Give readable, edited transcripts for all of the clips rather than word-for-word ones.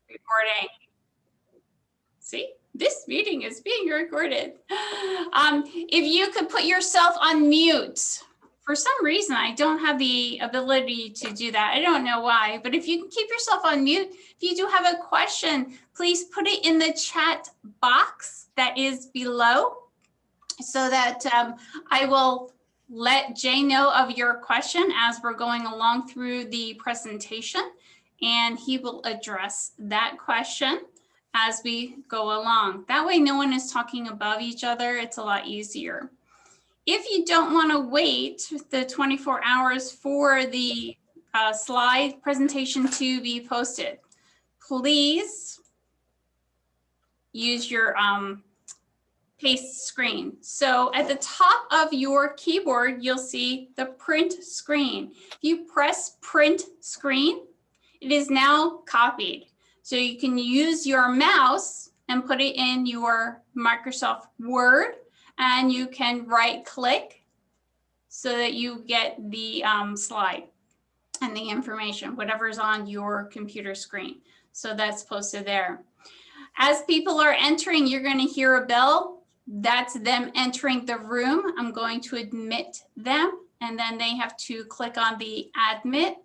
Recording. See, this meeting is being recorded. If you could put yourself on mute. For some reason, I don't have the ability to do that. I don't know why, but if you can keep yourself on mute, if you do have a question, please put it in the chat box that is below so that I will let Jay know of your question as we're going along through the presentation, and he will address that question as we go along. That way no one is talking above each other. It's a lot easier. If you don't want to wait the 24 hours for the slide presentation to be posted, please use your paste screen. So at the top of your keyboard, you'll see the print screen. If you press print screen, it is now copied. So you can use your mouse and put it in your Microsoft Word, and you can right click so that you get the slide and the information, whatever's on your computer screen. So that's posted there. As people are entering, you're going to hear a bell. That's them entering the room. I'm going to admit them, and then they have to click on the admit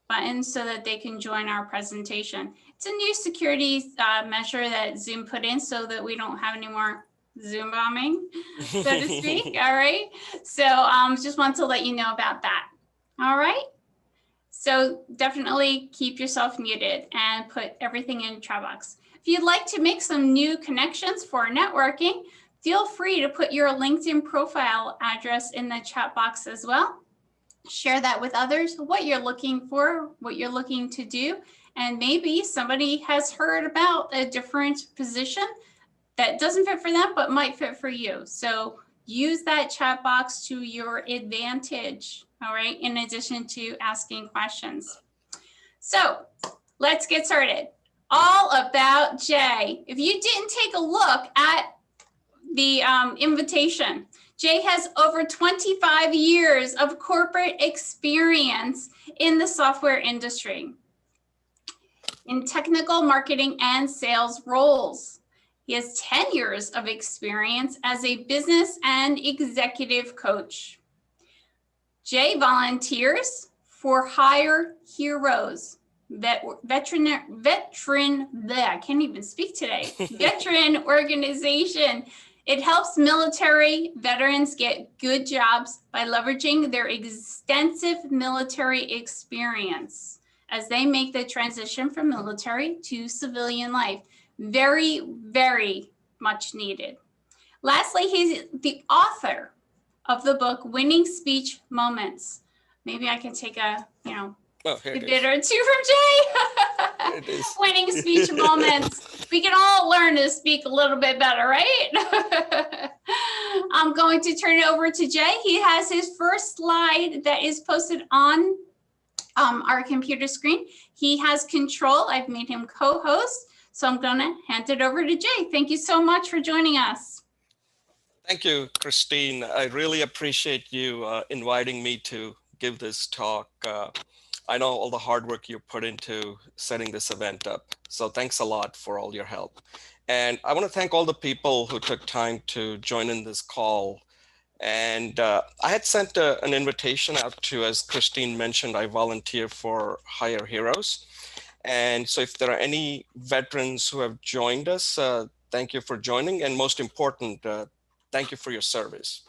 button so that they can join our presentation. It's a new security measure that Zoom put in so that we don't have any more Zoom bombing, so to speak. All right. So just want to let you know about that. All right. So definitely keep yourself muted and put everything in chat box. If you'd like to make some new connections for networking, feel free to put your LinkedIn profile address in the chat box as well. Share that with others, what you're looking for, what you're looking to do, and maybe somebody has heard about a different position that doesn't fit for them, but might fit for you. So use that chat box to your advantage, all right, in addition to asking questions. So let's get started. All about Jay. If you didn't take a look at the invitation, Jay has over 25 years of corporate experience in the software industry in technical marketing and sales roles. He has 10 years of experience as a business and executive coach. Jay volunteers for Hire Heroes, veteran, I can't even speak today, veteran organization. It helps military veterans get good jobs by leveraging their extensive military experience as they make the transition from military to civilian life. Very, very much needed. Lastly, he's the author of the book, Winning Speech Moments. Maybe I can take a, a bit or two from Jay. Winning Speech Moments. We can all learn to speak a little bit better, right? I'm going to turn it over to Jay. He has his first slide that is posted on our computer screen. He has control. I've made him co-host. So I'm going to hand it over to Jay. Thank you so much for joining us. Thank you, Christine. I really appreciate you inviting me to give this talk. I know all the hard work you put into setting this event up. So thanks a lot for all your help. And I want to thank all the people who took time to join in this call. And I had sent an invitation out to, as Christine mentioned, I volunteer for Hire Heroes. And so if there are any veterans who have joined us, thank you for joining. And most important, thank you for your service.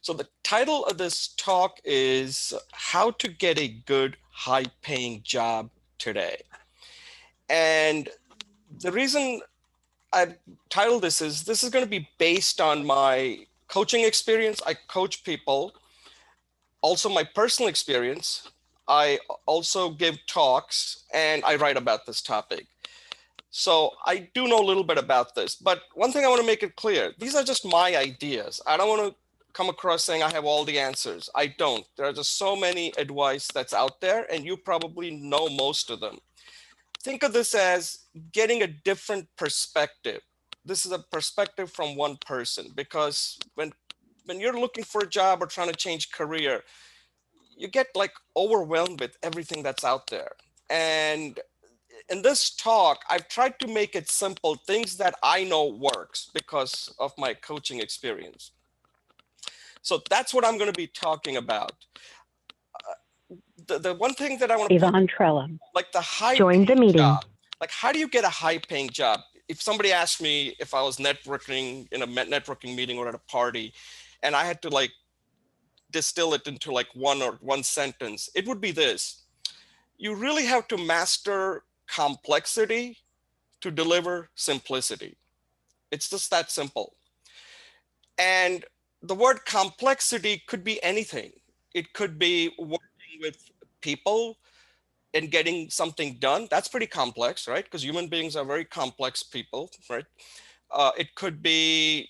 So the title of this talk is How to Get a Good High-Paying Job Today. And the reason I titled this is going to be based on my coaching experience. I coach people, also my personal experience. I also give talks and I write about this topic. So I do know a little bit about this, but one thing I want to make it clear, these are just my ideas. I don't want to come across saying I have all the answers. I don't. There are just so many advice that's out there and you probably know most of them. Think of this as getting a different perspective. This is a perspective from one person, because when you're looking for a job or trying to change career, you get like overwhelmed with everything that's out there. And in this talk, I've tried to make it simple, things that I know works because of my coaching experience. So that's what I'm going to be talking about. The one thing that I want to Yvonne Trella, like the high join the meeting. job. Like, how do you get a high paying job? If somebody asked me if I was networking in a networking meeting or at a party, and I had to like distill it into like one sentence, it would be this: you really have to master complexity to deliver simplicity. It's just that simple. And the word complexity could be anything. It could be working with people and getting something done. That's pretty complex, right? Because human beings are very complex people, right? It could be,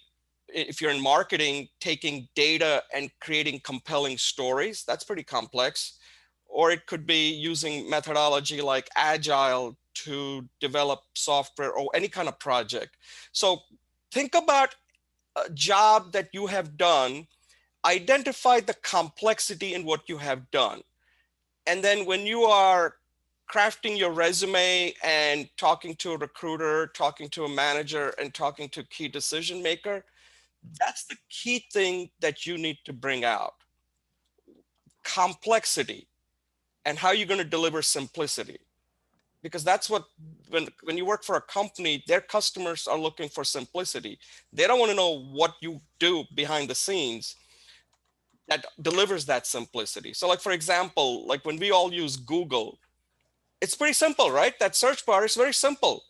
if you're in marketing, taking data and creating compelling stories. That's pretty complex. Or it could be using methodology like Agile to develop software or any kind of project. So think about a job that you have done, identify the complexity in what you have done. And then when you are crafting your resume and talking to a recruiter, talking to a manager, and talking to a key decision maker, that's the key thing that you need to bring out. Complexity and how you're going to deliver simplicity. Because that's what, when you work for a company, their customers are looking for simplicity. They don't want to know what you do behind the scenes that delivers that simplicity. So like, for example, like when we all use Google, it's pretty simple, right? That search bar is very simple.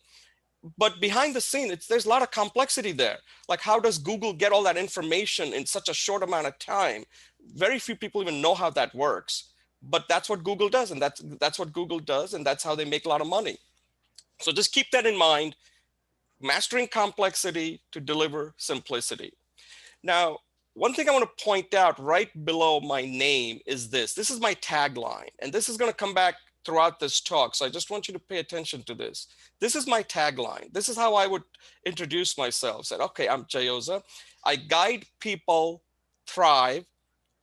But behind the scene, there's a lot of complexity there. Like, how does Google get all that information in such a short amount of time? Very few people even know how that works. But that's what Google does, and that's what Google does, and that's how they make a lot of money. So just keep that in mind. Mastering complexity to deliver simplicity. Now, one thing I want to point out right below my name is this. This is my tagline, and this is going to come back throughout this talk. So I just want you to pay attention to this. This is my tagline. This is how I would introduce myself. Said, okay, I'm Jay Oza. I guide people thrive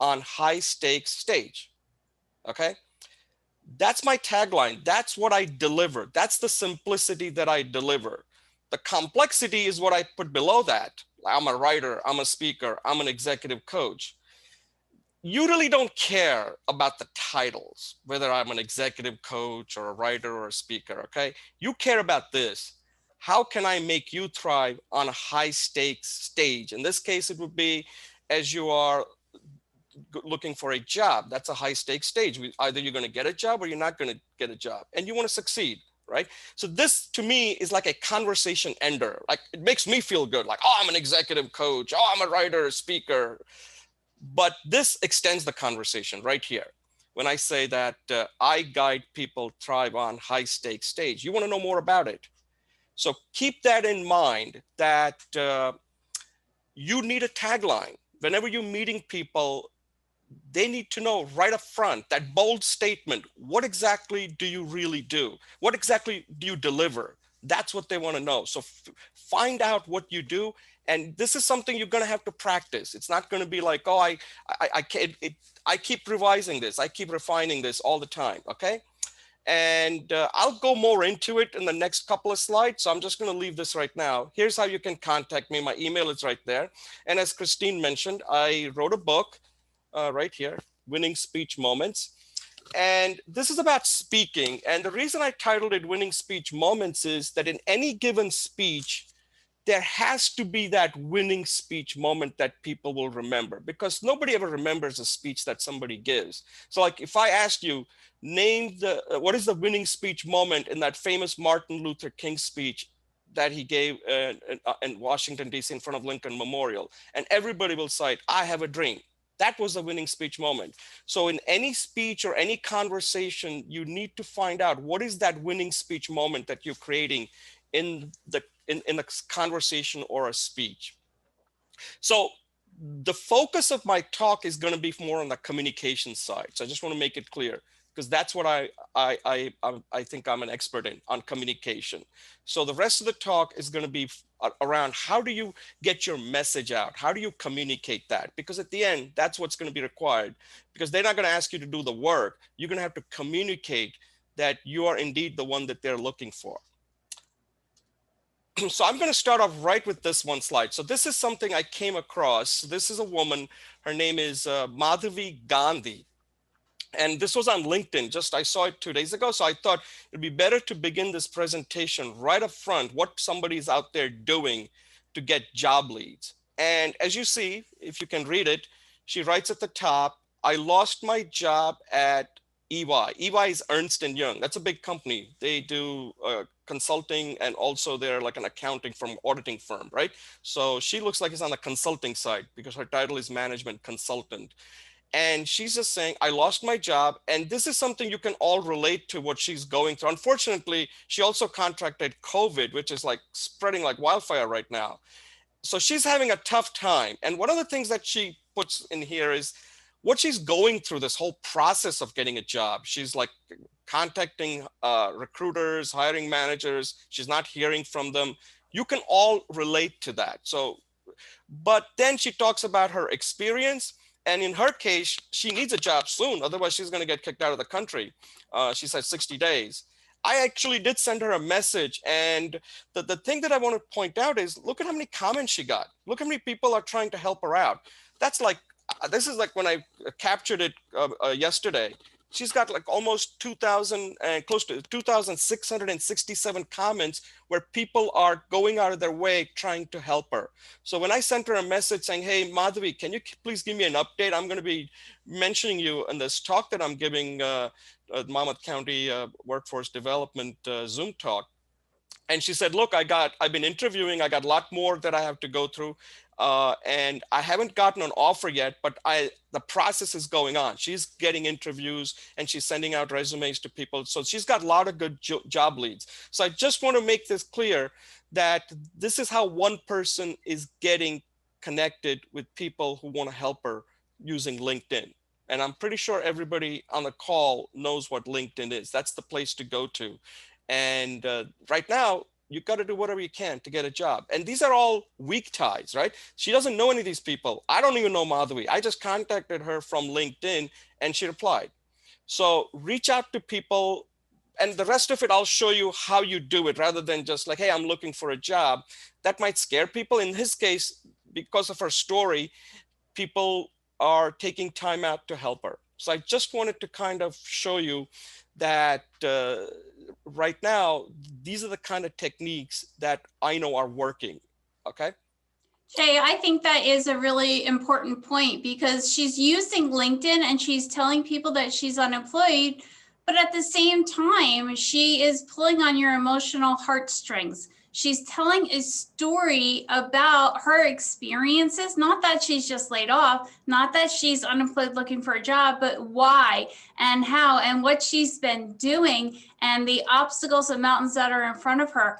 on high stakes stage. Okay. That's my tagline. That's what I deliver. That's the simplicity that I deliver. The complexity is what I put below that. I'm a writer, I'm a speaker, I'm an executive coach. You really don't care about the titles, whether I'm an executive coach or a writer or a speaker, okay? You care about this. How can I make you thrive on a high stakes stage? In this case, it would be as you are looking for a job. That's a high stakes stage. Either you're going to get a job or you're not going to get a job, and you want to succeed, right? So this to me is like a conversation ender. Like, it makes me feel good. Like, oh, I'm an executive coach. Oh, I'm a writer, speaker. But this extends the conversation right here. When I say that I guide people thrive on high stakes stage, you want to know more about it. So keep that in mind, that you need a tagline. Whenever you're meeting people, they need to know right up front, that bold statement. What exactly do you really do? What exactly do you deliver? That's what they want to know. So find out what you do. And this is something you're going to have to practice. It's not going to be like, oh, I keep revising this. I keep refining this all the time. Okay. And I'll go more into it in the next couple of slides. So I'm just going to leave this right now. Here's how you can contact me. My email is right there. And as Christine mentioned, I wrote a book right here, Winning Speech Moments. And this is about speaking. And the reason I titled it Winning Speech Moments is that in any given speech, there has to be that winning speech moment that people will remember, because nobody ever remembers a speech that somebody gives. So like, if I asked you, name what is the winning speech moment in that famous Martin Luther King speech that he gave in Washington, D.C. in front of Lincoln Memorial, and everybody will cite, I have a dream. That was the winning speech moment. So in any speech or any conversation, you need to find out what is that winning speech moment that you're creating in a conversation or a speech. So the focus of my talk is going to be more on the communication side. So I just want to make it clear, because that's what I think I'm an expert in, on communication. So the rest of the talk is going to be around how do you get your message out? How do you communicate that? Because at the end, that's what's going to be required, because they're not going to ask you to do the work. You're going to have to communicate that you are indeed the one that they're looking for. So I'm going to start off right with this one slide. So this is something I came across. This is a woman. Her name is Madhavi Gandhi. And this was on LinkedIn. Just I saw it 2 days ago. So I thought it'd be better to begin this presentation right up front, what somebody's out there doing to get job leads. And as you see, if you can read it, she writes at the top, I lost my job at EY. EY is Ernst & Young. That's a big company. They do consulting, and also they're like an accounting firm, auditing firm, right? So she looks like it's on the consulting side because her title is management consultant. And she's just saying, I lost my job. And this is something you can all relate to what she's going through. Unfortunately, she also contracted COVID, which is like spreading like wildfire right now. So she's having a tough time. And one of the things that she puts in here is what she's going through, this whole process of getting a job. She's like contacting recruiters, hiring managers. She's not hearing from them. You can all relate to that. So, but then she talks about her experience. And in her case, she needs a job soon. Otherwise, she's going to get kicked out of the country. She said 60 days. I actually did send her a message. And the thing that I want to point out is, look at how many comments she got. Look how many people are trying to help her out. That's like, this is like when I captured it yesterday. She's got like almost 2,000 and close to 2,667 comments where people are going out of their way trying to help her. So when I sent her a message saying, hey, Madhavi, can you please give me an update? I'm going to be mentioning you in this talk that I'm giving Monmouth County Workforce Development Zoom talk. And she said, look, I've been interviewing. I got a lot more that I have to go through. And I haven't gotten an offer yet, but the process is going on. She's getting interviews and she's sending out resumes to people. So she's got a lot of good job leads. So I just want to make this clear that this is how one person is getting connected with people who want to help her using LinkedIn. And I'm pretty sure everybody on the call knows what LinkedIn is. That's the place to go to. And right now, you got to do whatever you can to get a job. And these are all weak ties, right? She doesn't know any of these people. I don't even know Madhavi. I just contacted her from LinkedIn and she replied. So reach out to people, and the rest of it, I'll show you how you do it rather than just like, hey, I'm looking for a job. That might scare people. In his case, because of her story, people are taking time out to help her. So I just wanted to kind of show you that right now, these are the kind of techniques that I know are working, okay? Jay, I think that is a really important point because she's using LinkedIn and she's telling people that she's unemployed, but at the same time, she is pulling on your emotional heartstrings. She's telling a story about her experiences, not that she's just laid off, not that she's unemployed looking for a job, but why and how and what she's been doing and the obstacles and mountains that are in front of her.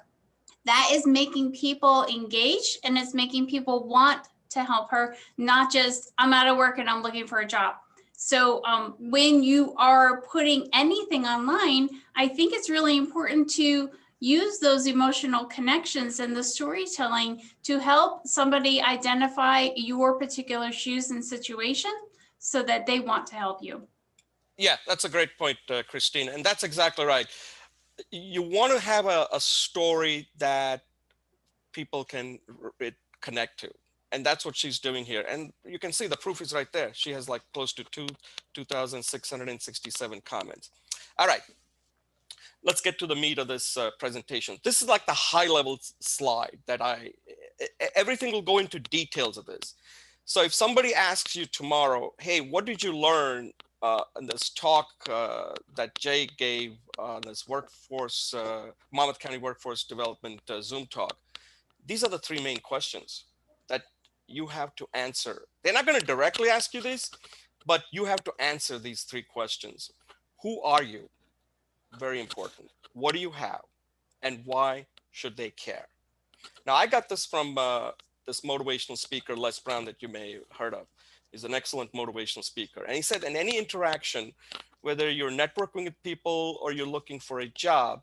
That is making people engage and it's making people want to help her, not just I'm out of work and I'm looking for a job. So when you are putting anything online, I think it's really important to use those emotional connections and the storytelling to help somebody identify your particular shoes and situation so that they want to help you. Yeah, that's a great point, Christine. And that's exactly right. You want to have a story that people can connect to. And that's what she's doing here. And you can see the proof is right there. She has like close to 2,667 comments. All right. Let's get to the meat of this presentation. This is like the high level slide that everything will go into details of this. So if somebody asks you tomorrow, hey, what did you learn in this talk that Jay gave on this workforce, Monmouth County Workforce Development Zoom talk? These are the three main questions that you have to answer. They're not going to directly ask you this, but you have to answer these three questions. Who are you? Very important. What do you have? And why should they care? Now, I got this from this motivational speaker, Les Brown, that you may have heard of. He's an excellent motivational speaker. And he said, in any interaction, whether you're networking with people or you're looking for a job,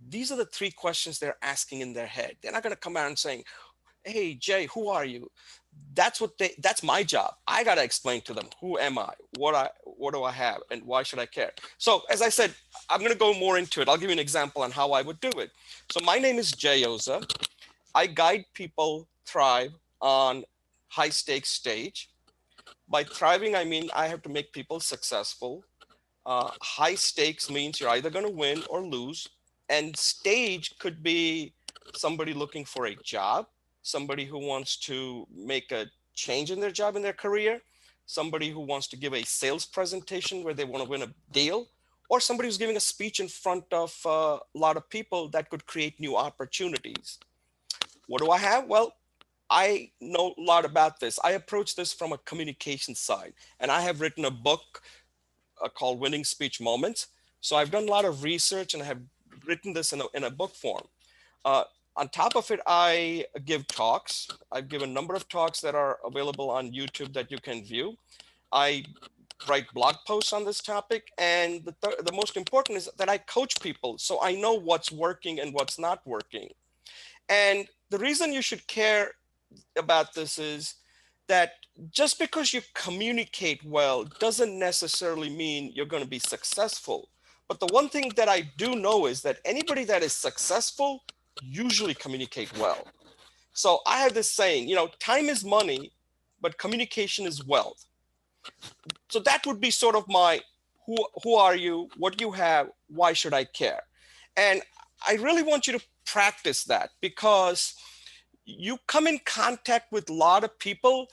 these are the three questions they're asking in their head. They're not going to come out and saying, hey, Jay, who are you? That's my job. I got to explain to them, who am I? What what do I have, and why should I care? So as I said, I'm going to go more into it. I'll give you an example on how I would do it. So my name is Jay Oza. I guide people thrive on high stakes stage. By thriving, I mean I have to make people successful. High stakes means you're either going to win or lose. And stage could be somebody looking for a job, somebody who wants to make a change in their job, in their career, somebody who wants to give a sales presentation where they want to win a deal, or somebody who's giving a speech in front of a lot of people that could create new opportunities. What do I have? Well, I know a lot about this. I approach this from a communication side, and I have written a book called Winning Speech Moments. So I've done a lot of research and I have written this in a book form. On top of it, I give talks. I've given a number of talks that are available on YouTube that you can view. I write blog posts on this topic. And the most important is that I coach people. So I know what's working and what's not working. And the reason you should care about this is that just because you communicate well doesn't necessarily mean you're going to be successful. But the one thing that I do know is that anybody that is successful usually communicate well. So I have this saying, you know, time is money, but communication is wealth. So that would be sort of my, who are you? What do you have? Why should I care? And I really want you to practice that, because you come in contact with a lot of people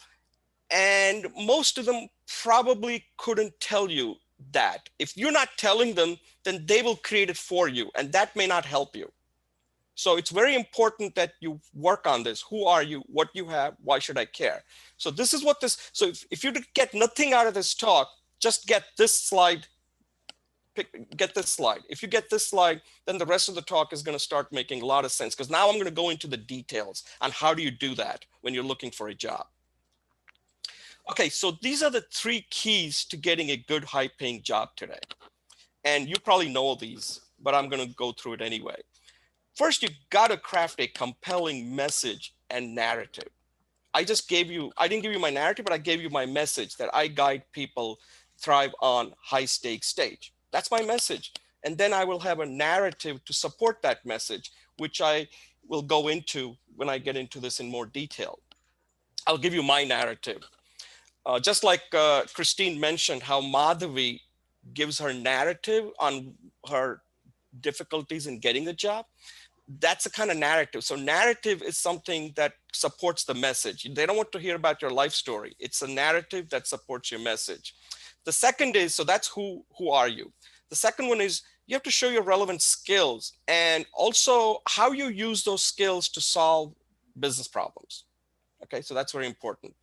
and most of them probably couldn't tell you that. If you're not telling them, then they will create it for you, and that may not help you. So it's very important that you work on this. Who are you? What you have? Why should I care? So this is what this, so if you get nothing out of this talk, just get this slide. Get this slide. If you get this slide, then the rest of the talk is going to start making a lot of sense, because now I'm going to go into the details on how do you do that when you're looking for a job. Okay, so these are the 3 keys to getting a good high-paying job today. And you probably know these, but I'm going to go through it anyway. First, you got to craft a compelling message and narrative. I didn't give you my narrative, but I gave you my message that I guide people thrive on high-stakes stage. That's my message. And then I will have a narrative to support that message, which I will go into when I get into this in more detail. I'll give you my narrative. Just like Christine mentioned, how Madhavi gives her narrative on her difficulties in getting the job. That's a kind of narrative. So narrative is something that supports the message. They don't want to hear about your life story. It's a narrative that supports your message. The second is, so that's who are you? The second one is you have to show your relevant skills and also how you use those skills to solve business problems. Okay, so that's very important.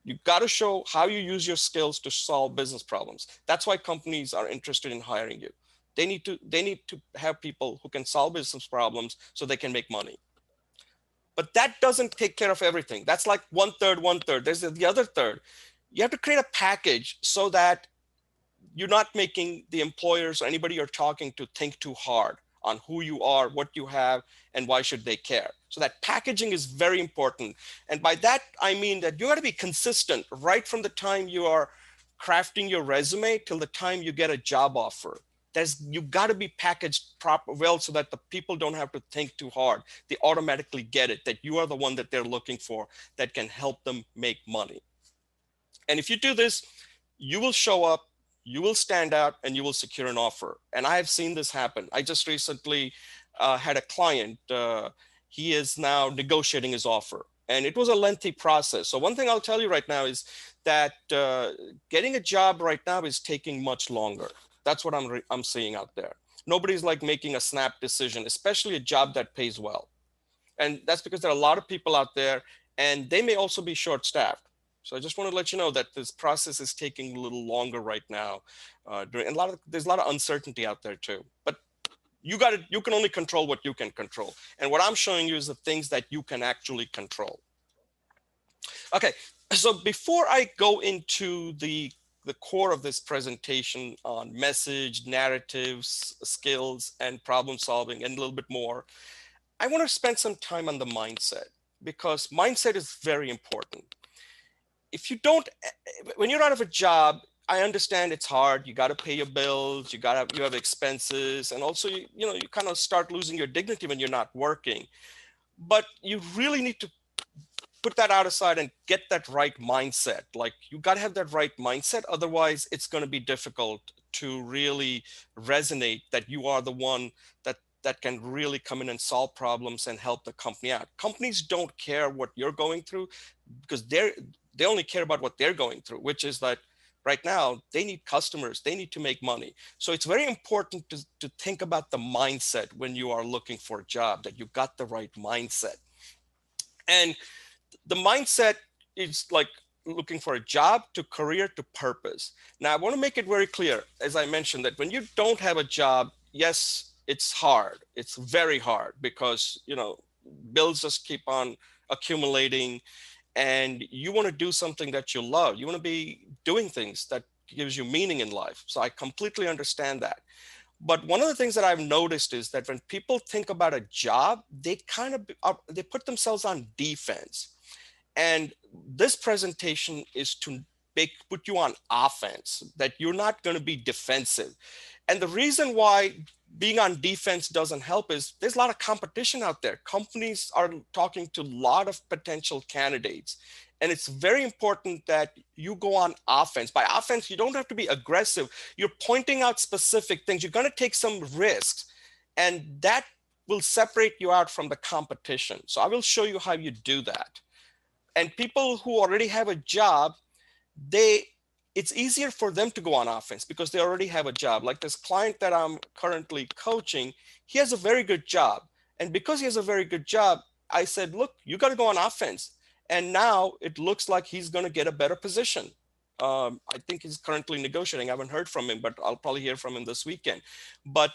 You've got to show how you use your skills to solve business problems. That's why companies are interested in hiring you. They need to have people who can solve business problems so they can make money. But that doesn't take care of everything. That's like 1/3, 1/3. There's the other third. You have to create a package so that you're not making the employers or anybody you're talking to think too hard on who you are, what you have, and why should they care. So that packaging is very important. And by that, I mean that you got to be consistent right from the time you are crafting your resume till the time you get a job offer. You got to be packaged well so that the people don't have to think too hard. They automatically get it, that you are the one that they're looking for that can help them make money. And if you do this, you will show up, you will stand out, and you will secure an offer. And I have seen this happen. I just recently had a client. He is now negotiating his offer. And it was a lengthy process. So one thing I'll tell you right now is that getting a job right now is taking much longer. That's what I'm seeing out there. Nobody's like making a snap decision, especially a job that pays well. And that's because there are a lot of people out there, and they may also be short-staffed. So I just want to let you know that this process is taking a little longer right now. And there's a lot of uncertainty out there too. But you can only control what you can control. And what I'm showing you is the things that you can actually control. Okay, so before I go into the core of this presentation on message, narratives, skills, and problem solving, and a little bit more, I want to spend some time on the mindset, because mindset is very important. If you don't, when you're out of a job, I understand it's hard. You got to pay your bills. You have expenses, and also you kind of start losing your dignity when you're not working. But you really need to put that out aside and get that right mindset. Like, you got to have that right mindset. Otherwise, it's going to be difficult to really resonate that you are the one that can really come in and solve problems and help the company out. Companies don't care what you're going through, because they only care about what they're going through, which is that right now they need customers, they need to make money. So it's very important to think about the mindset when you are looking for a job, that you got the right mindset. And the mindset is like looking for a job to career to purpose. Now, I want to make it very clear, as I mentioned, that when you don't have a job, yes, it's hard. It's very hard because, bills just keep on accumulating, and you want to do something that you love. You want to be doing things that gives you meaning in life. So I completely understand that. But one of the things that I've noticed is that when people think about a job, they they put themselves on defense. And this presentation is to put you on offense, that you're not going to be defensive. And the reason why being on defense doesn't help is there's a lot of competition out there. Companies are talking to a lot of potential candidates. And it's very important that you go on offense. By offense, you don't have to be aggressive. You're pointing out specific things. You're going to take some risks, and that will separate you out from the competition. So I will show you how you do that. And people who already have a job, it's easier for them to go on offense because they already have a job. Like this client that I'm currently coaching, he has a very good job. And because he has a very good job, I said, look, you got to go on offense. And now it looks like he's going to get a better position. I think he's currently negotiating. I haven't heard from him, but I'll probably hear from him this weekend. But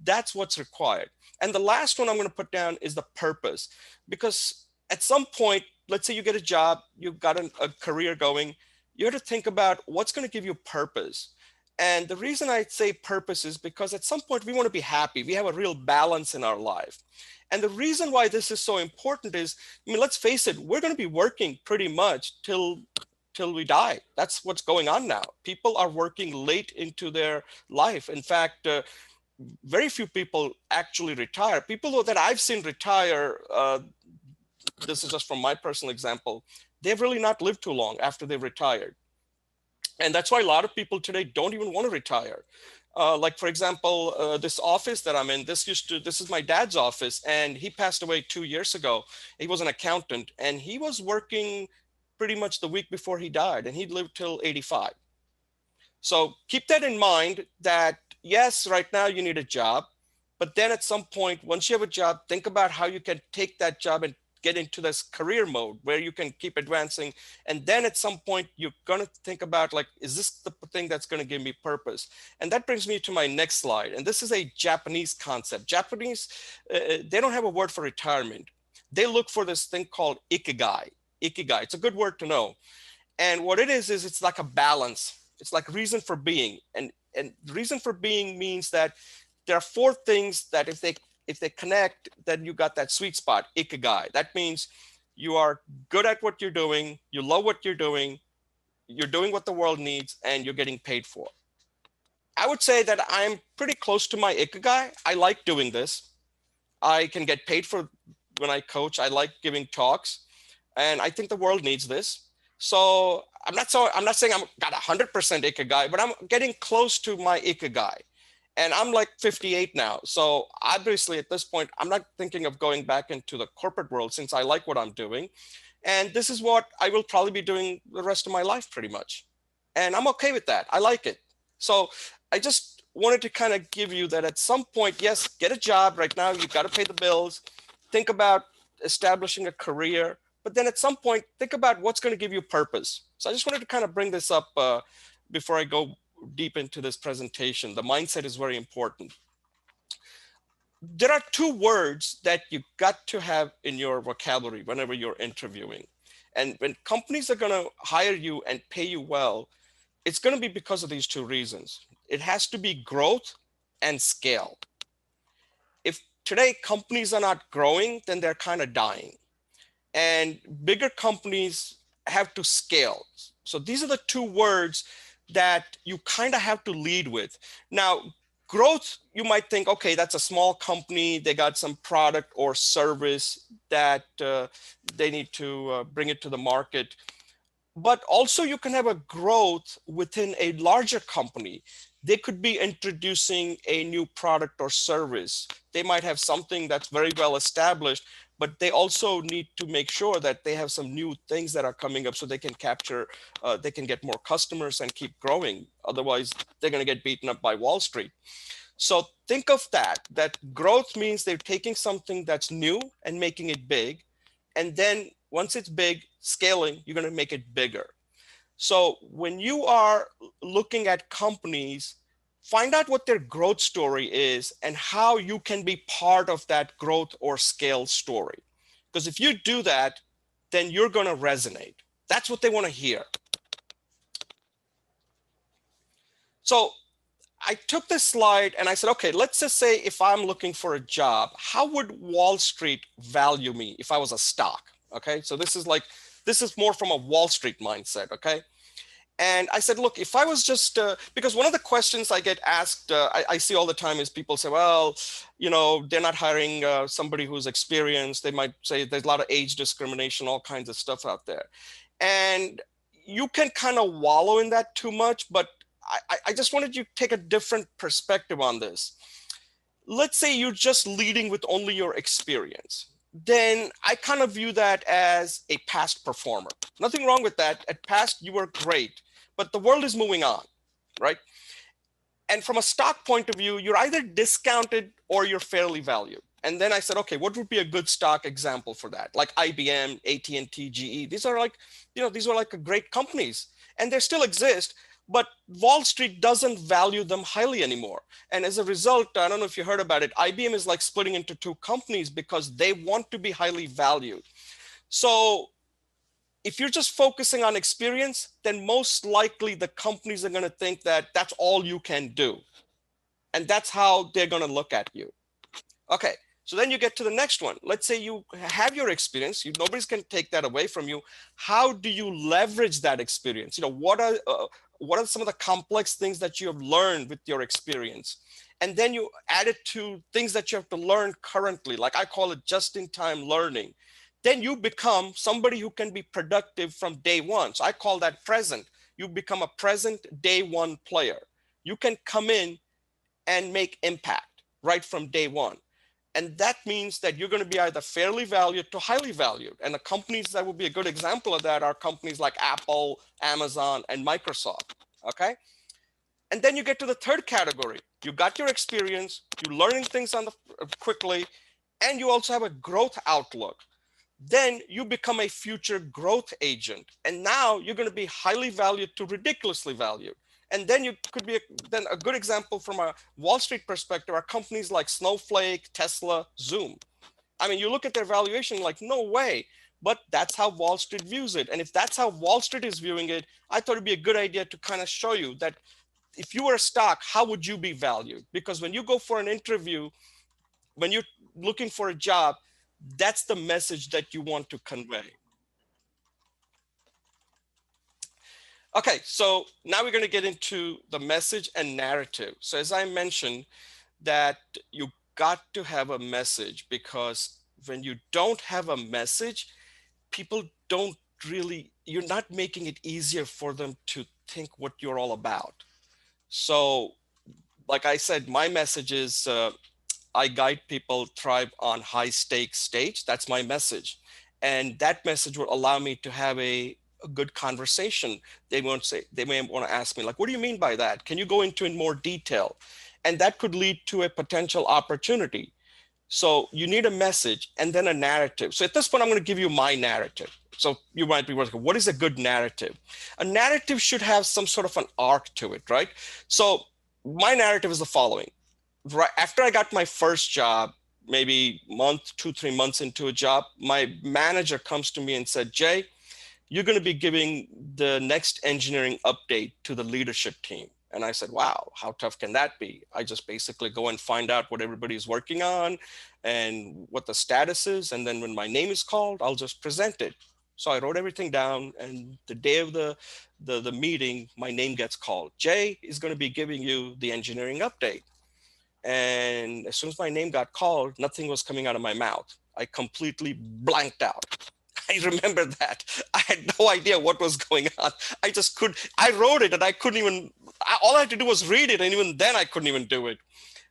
that's what's required. And the last one I'm going to put down is the purpose. Because at some point, let's say you get a job, you've got a career going, you have to think about what's going to give you purpose. And the reason I say purpose is because at some point we want to be happy. We have a real balance in our life. And the reason why this is so important is, let's face it, we're going to be working pretty much till we die. That's what's going on now. People are working late into their life. In fact, very few people actually retire. People that I've seen retire, this is just from my personal example, they've really not lived too long after they've retired. And that's why a lot of people today don't even want to retire. Like, for example, this office that I'm in, this is my dad's office, and he passed away 2 years ago. He was an accountant, and he was working pretty much the week before he died, and he lived till 85. So keep that in mind, that yes, right now you need a job, but then at some point, once you have a job, think about how you can take that job and get into this career mode where you can keep advancing. And then at some point, you're going to think about, like, is this the thing that's going to give me purpose? And that brings me to my next slide. And this is a Japanese concept. Japanese, they don't have a word for retirement. They look for this thing called Ikigai. Ikigai, it's a good word to know. And what it is it's like a balance. It's like reason for being. And reason for being means that there are 4 things that if they connect, then you got that sweet spot, Ikigai. That means you are good at what you're doing, you love what you're doing what the world needs, and you're getting paid for. I would say that I'm pretty close to my Ikigai. I like doing this. I can get paid for when I coach. I like giving talks, and I think the world needs this. So I'm not saying I'm got 100% Ikigai, but I'm getting close to my Ikigai. And I'm like 58 now. So obviously at this point, I'm not thinking of going back into the corporate world since I like what I'm doing. And this is what I will probably be doing the rest of my life pretty much. And I'm okay with that. I like it. So I just wanted to kind of give you that at some point, yes, get a job right now. You've got to pay the bills. Think about establishing a career. But then at some point, think about what's going to give you purpose. So I just wanted to kind of bring this up before I go deep into this presentation. The mindset is very important. There are 2 words that you got to have in your vocabulary whenever you're interviewing. And when companies are going to hire you and pay you well, it's going to be because of these 2 reasons. It has to be growth and scale. If today companies are not growing, then they're kind of dying. And bigger companies have to scale. So these are the 2 words that you kind of have to lead with. Now, growth, you might think, okay, that's a small company. They got some product or service that they need to bring it to the market. But also you can have a growth within a larger company. They could be introducing a new product or service. They might have something that's very well established, but they also need to make sure that they have some new things that are coming up so they can capture, they can get more customers and keep growing. Otherwise, they're going to get beaten up by Wall Street. So think of that growth means they're taking something that's new and making it big. And then once it's big, scaling, you're going to make it bigger. So when you are looking at companies, find out what their growth story is and how you can be part of that growth or scale story. Because if you do that, then you're going to resonate. That's what they want to hear. So I took this slide and I said, okay, let's just say if I'm looking for a job, how would Wall Street value me if I was a stock? Okay, so this is more from a Wall Street mindset, okay? And I said, look, if I was just, because one of the questions I get asked, I see all the time is people say, well, you know, they're not hiring somebody who's experienced. They might say there's a lot of age discrimination, all kinds of stuff out there. And you can kind of wallow in that too much, but I just wanted you to take a different perspective on this. Let's say you're just leading with only your experience. Then I kind of view that as a past performer. Nothing wrong with that. At past, you were great, but the world is moving on, right? And from a stock point of view, you're either discounted or you're fairly valued. And then I said, okay, what would be a good stock example for that? Like IBM, AT&T, GE. These are like, you know, these are like great companies and they still exist, but Wall Street doesn't value them highly anymore. And as a result, I don't know if you heard about it, IBM is like splitting into two companies because they want to be highly valued. So if you're just focusing on experience, then most likely the companies are going to think that that's all you can do. And that's how they're going to look at you. Okay, so then you get to the next one. Let's say you have your experience. Nobody's going to take that away from you. How do you leverage that experience? You know, what are some of the complex things that you have learned with your experience? And then you add it to things that you have to learn currently, like I call it just-in-time learning. Then you become somebody who can be productive from day one. So I call that present. You become a present day one player. You can come in and make impact right from day one. And that means that you're going to be either fairly valued to highly valued. And the companies that would be a good example of that are companies like Apple, Amazon, and Microsoft, okay? And then you get to the third category. You got your experience, you're learning things quickly, and you also have a growth outlook. Then you become a future growth agent. And now you're going to be highly valued to ridiculously valued. And then you could be then a good example from a Wall Street perspective are companies like Snowflake, Tesla, Zoom. I mean, you look at their valuation like, no way. But that's how Wall Street views it. And if that's how Wall Street is viewing it, I thought it'd be a good idea to kind of show you that if you were a stock, how would you be valued? Because when you go for an interview, when you're looking for a job, that's the message that you want to convey. Okay, so now we're going to get into the message and narrative. So as I mentioned, that you got to have a message, because when you don't have a message, people don't really, you're not making it easier for them to think what you're all about. So like I said, my message is I guide people thrive on high stakes stage. That's my message. And that message will allow me to have a good conversation. They may want to ask me like, what do you mean by that? Can you go into in more detail? And that could lead to a potential opportunity. So you need a message and then a narrative. So at this point, I'm going to give you my narrative. So you might be wondering, what is a good narrative? A narrative should have some sort of an arc to it, right? So my narrative is the following. Right after I got my first job, maybe month, 2-3 months into a job, my manager comes to me and said, Jay, you're going to be giving the next engineering update to the leadership team. And I said, wow, how tough can that be? I just basically go and find out what everybody's working on and what the status is. And then when my name is called, I'll just present it. So I wrote everything down, and the day of the meeting, my name gets called. Jay is going to be giving you the engineering update. And as soon as my name got called, nothing was coming out of my mouth. I completely blanked out. I remember that. I had no idea what was going on. I wrote it and I couldn't even, all I had to do was read it. And even then I couldn't even do it.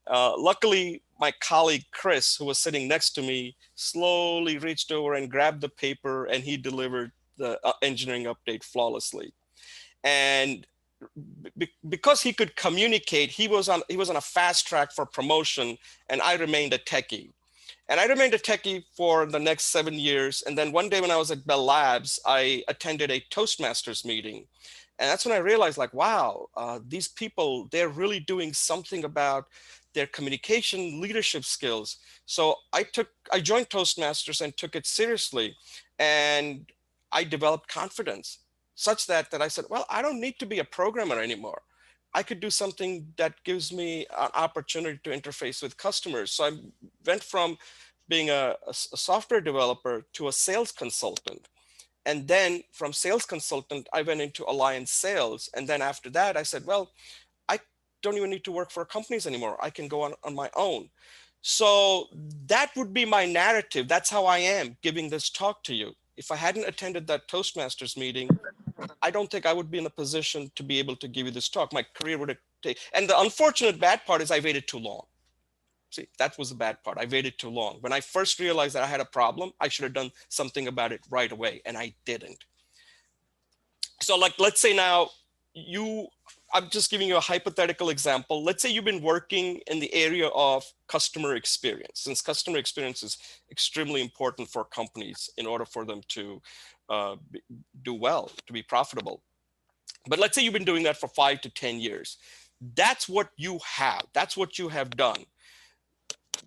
Luckily, my colleague, Chris, who was sitting next to me, slowly reached over and grabbed the paper, and he delivered the engineering update flawlessly. And because he could communicate, he was on a fast track for promotion, and I remained a techie. And I remained a techie for the next 7 years. And then one day when I was at Bell Labs, I attended a Toastmasters meeting. And that's when I realized, like, wow, these people, they're really doing something about their communication leadership skills. So I joined Toastmasters and took it seriously. And I developed confidence such that I said, well, I don't need to be a programmer anymore. I could do something that gives me an opportunity to interface with customers. So I went from being a software developer to a sales consultant. And then from sales consultant, I went into alliance sales. And then after that, I said, well, I don't even need to work for companies anymore. I can go on my own. So that would be my narrative. That's how I am giving this talk to you. If I hadn't attended that Toastmasters meeting, I don't think I would be in a position to be able to give you this talk. My career would have taken, and the unfortunate bad part is I waited too long. See, that was the bad part. I waited too long. When I first realized that I had a problem, I should have done something about it right away, and I didn't. So like, let's say now I'm just giving you a hypothetical example. Let's say you've been working in the area of customer experience, since customer experience is extremely important for companies in order for them to do well, to be profitable. But let's say you've been doing that for 5 to 10 years. That's what you have. That's what you have done.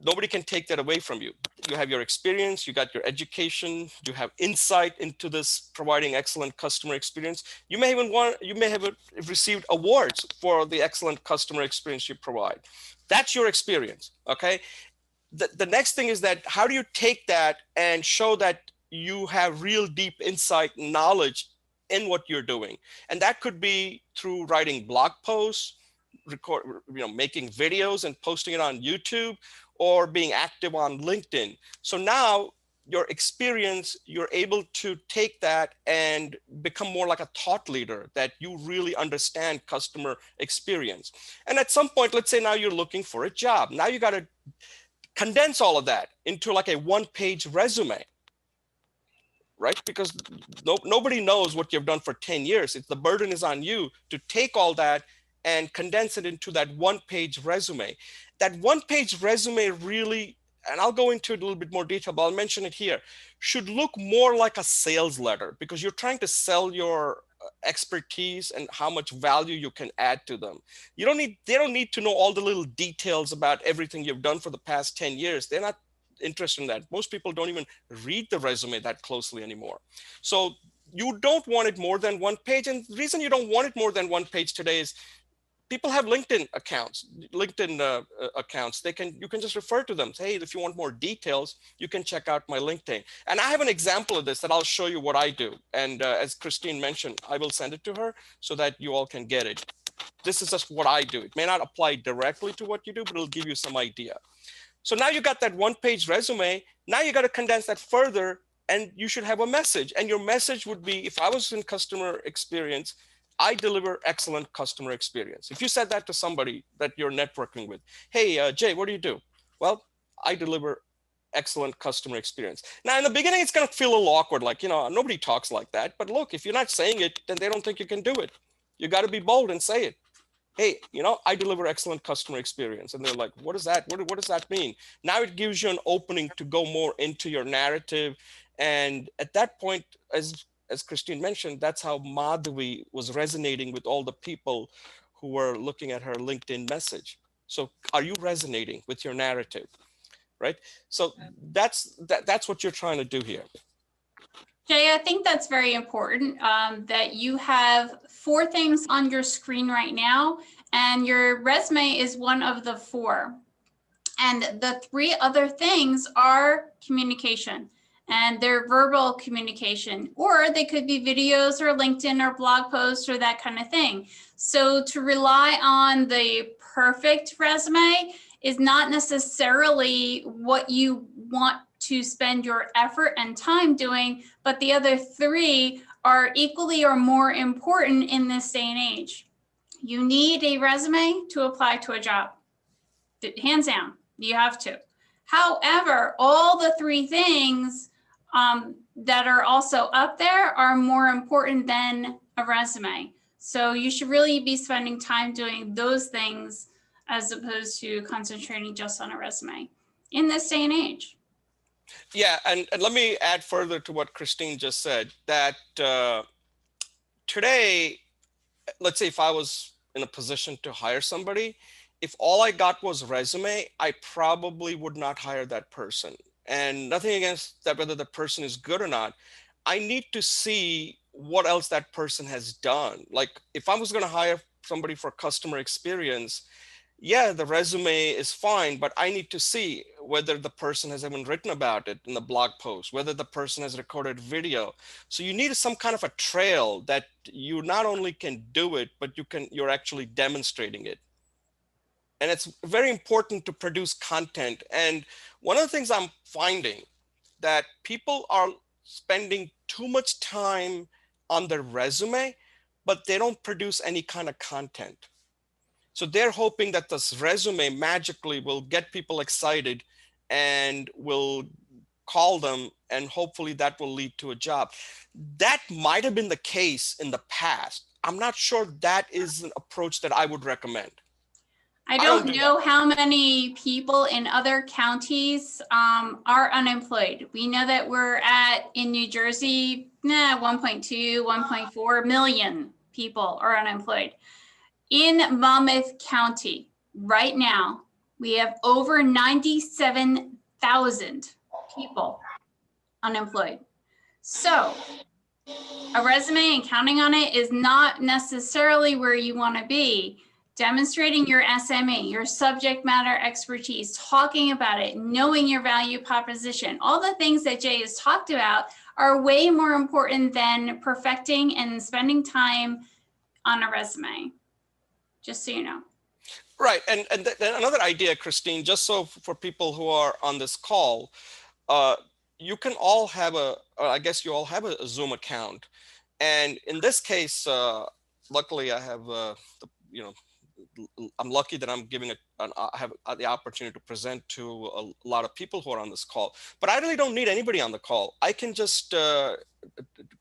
Nobody can take that away from you. You have your experience, you got your education, you have insight into this providing excellent customer experience. You may have received awards for the excellent customer experience you provide. That's your experience, okay? The next thing is that how do you take that and show that you have real deep insight and knowledge in what you're doing? And that could be through writing blog posts, making videos and posting it on YouTube, or being active on LinkedIn. So now your experience, you're able to take that and become more like a thought leader, that you really understand customer experience. And at some point, let's say now you're looking for a job. Now you got to condense all of that into like a one-page resume, right? Because nobody knows what you've done for 10 years. The burden is on you to take all that and condense it into that one-page resume. That one-page resume really, and I'll go into it a little bit more detail, but I'll mention it here, should look more like a sales letter, because you're trying to sell your expertise and how much value you can add to them. They don't need to know all the little details about everything you've done for the past 10 years. They're not interested in that. Most people don't even read the resume that closely anymore. So you don't want it more than one page. And the reason you don't want it more than one page today is people have LinkedIn accounts. You can just refer to them. Say, hey, if you want more details, you can check out my LinkedIn. And I have an example of this that I'll show you what I do. And as Christine mentioned, I will send it to her so that you all can get it. This is just what I do. It may not apply directly to what you do, but it'll give you some idea. So now you got that one-page resume. Now you got to condense that further, and you should have a message. And your message would be, if I was in customer experience, I deliver excellent customer experience. If you said that to somebody that you're networking with, hey, Jay, what do you do? Well, I deliver excellent customer experience. Now, in the beginning, it's going to feel a little awkward, like, nobody talks like that. But look, if you're not saying it, then they don't think you can do it. You got to be bold and say it. Hey, I deliver excellent customer experience. And they're like, what is that? What does that mean? Now it gives you an opening to go more into your narrative. And at that point, as Christine mentioned, that's how Madhavi was resonating with all the people who were looking at her LinkedIn message. So are you resonating with your narrative, right? So that's what you're trying to do here. Jay, I think that's very important that you have 4 things on your screen right now, and your resume is one of the 4. And the 3 other things are communication. and their verbal communication, or they could be videos or LinkedIn or blog posts or that kind of thing. So to rely on the perfect resume is not necessarily what you want to spend your effort and time doing, but the other three are equally or more important in this day and age. You need a resume to apply to a job. Hands down, you have to. However, all the three things that are also up there are more important than a resume. So you should really be spending time doing those things as opposed to concentrating just on a resume in this day and age. Yeah, and let me add further to what Christine just said, that today, let's say if I was in a position to hire somebody, if all I got was resume, I probably would not hire that person. And nothing against that, whether the person is good or not. I need to see what else that person has done. Like if I was going to hire somebody for customer experience, yeah, the resume is fine, but I need to see whether the person has even written about it in the blog post, whether the person has recorded video. So you need some kind of a trail that you not only can do it, but you're actually demonstrating it. And it's very important to produce content. And one of the things I'm finding that people are spending too much time on their resume, but they don't produce any kind of content. So they're hoping that this resume magically will get people excited and will call them, and hopefully that will lead to a job. That might have been the case in the past. I'm not sure that is an approach that I would recommend. I don't know how many people in other counties are unemployed. We know that we're in New Jersey, 1.2, 1.4 million people are unemployed. In Monmouth County, right now, we have over 97,000 people unemployed. So a resume and counting on it is not necessarily where you want to be. Demonstrating your SME, your subject matter expertise, talking about it, knowing your value proposition, all the things that Jay has talked about are way more important than perfecting and spending time on a resume, just so you know. Right, and another idea, Christine, just so for people who are on this call, you can all have I guess you all have a Zoom account. And in this case, luckily I have, I'm lucky that I'm I have the opportunity to present to a lot of people who are on this call, but I really don't need anybody on the call. I can just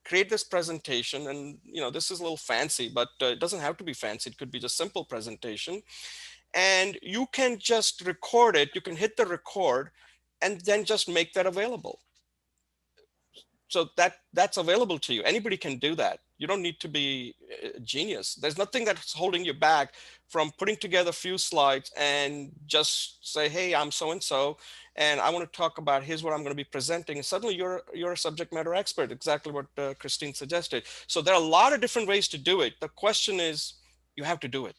create this presentation, and this is a little fancy, but it doesn't have to be fancy. It could be just simple presentation, and you can just record it. You can hit the record and then just make that available. So that's available to you. Anybody can do that. You don't need to be a genius. There's nothing that's holding you back from putting together a few slides and just say, hey, I'm so-and-so, and I want to talk about, here's what I'm going to be presenting. And suddenly you're a subject matter expert, exactly what Christine suggested. So there are a lot of different ways to do it. The question is, you have to do it.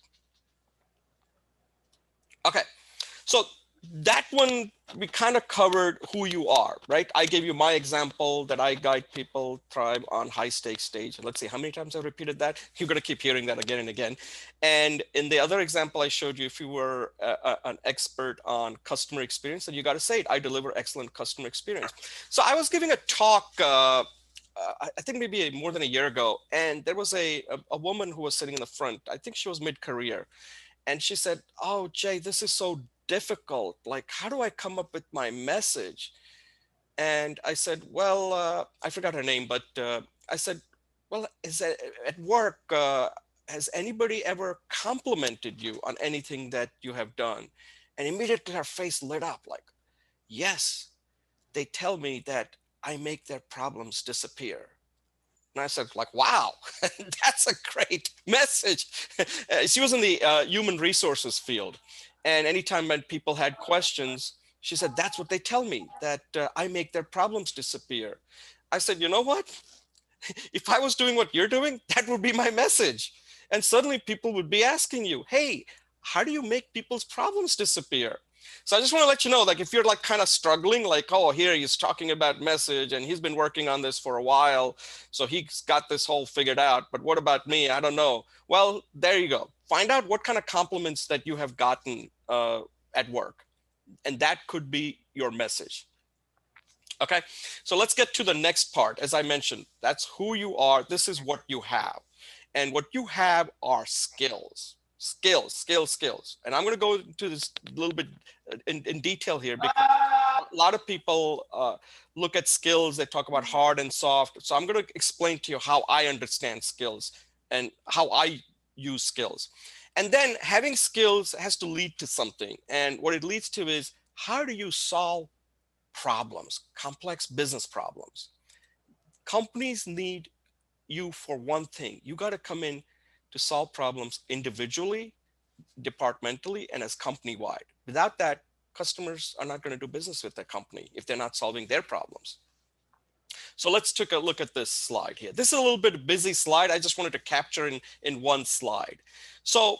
Okay, so that one, we kind of covered who you are, right? I gave you my example that I guide people thrive on high stakes stage. Let's see how many times I repeated that. You're going to keep hearing that again and again. And in the other example I showed you, if you were an expert on customer experience, then you got to say it, I deliver excellent customer experience. So I was giving a talk, I think maybe more than a year ago, and there was a woman who was sitting in the front. I think she was mid-career. And she said, oh, Jay, this is so difficult. Like, how do I come up with my message? And I said, well, I forgot her name, but I said, well, is that at work, has anybody ever complimented you on anything that you have done? And immediately her face lit up like, yes, they tell me that I make their problems disappear. And I said, like, wow, that's a great message. She was in the human resources field. And anytime when people had questions, she said, that's what they tell me, that I make their problems disappear. I said, you know what? If I was doing what you're doing, that would be my message. And suddenly people would be asking you, hey, how do you make people's problems disappear? So I just want to let you know, like, if you're like kind of struggling, like, oh, here he's talking about message and he's been working on this for a while, so he's got this whole figured out, but what about me? I don't know. Well, there you go. Find out what kind of compliments that you have gotten at work, and that could be your message. Okay, so let's get to the next part. As I mentioned, that's who you are. This is what you have. And what you have are skills. Skills. And I'm going to go into this a little bit in detail here, because a lot of people look at skills, they talk about hard and soft. So I'm going to explain to you how I understand skills and how I use skills. And then having skills has to lead to something. And what it leads to is, how do you solve problems, complex business problems? Companies need you for one thing. You got to come in to solve problems individually, departmentally, and as company-wide. Without that, customers are not going to do business with the company if they're not solving their problems. So let's take a look at this slide here. This is a little bit of busy slide. I just wanted to capture in one slide. So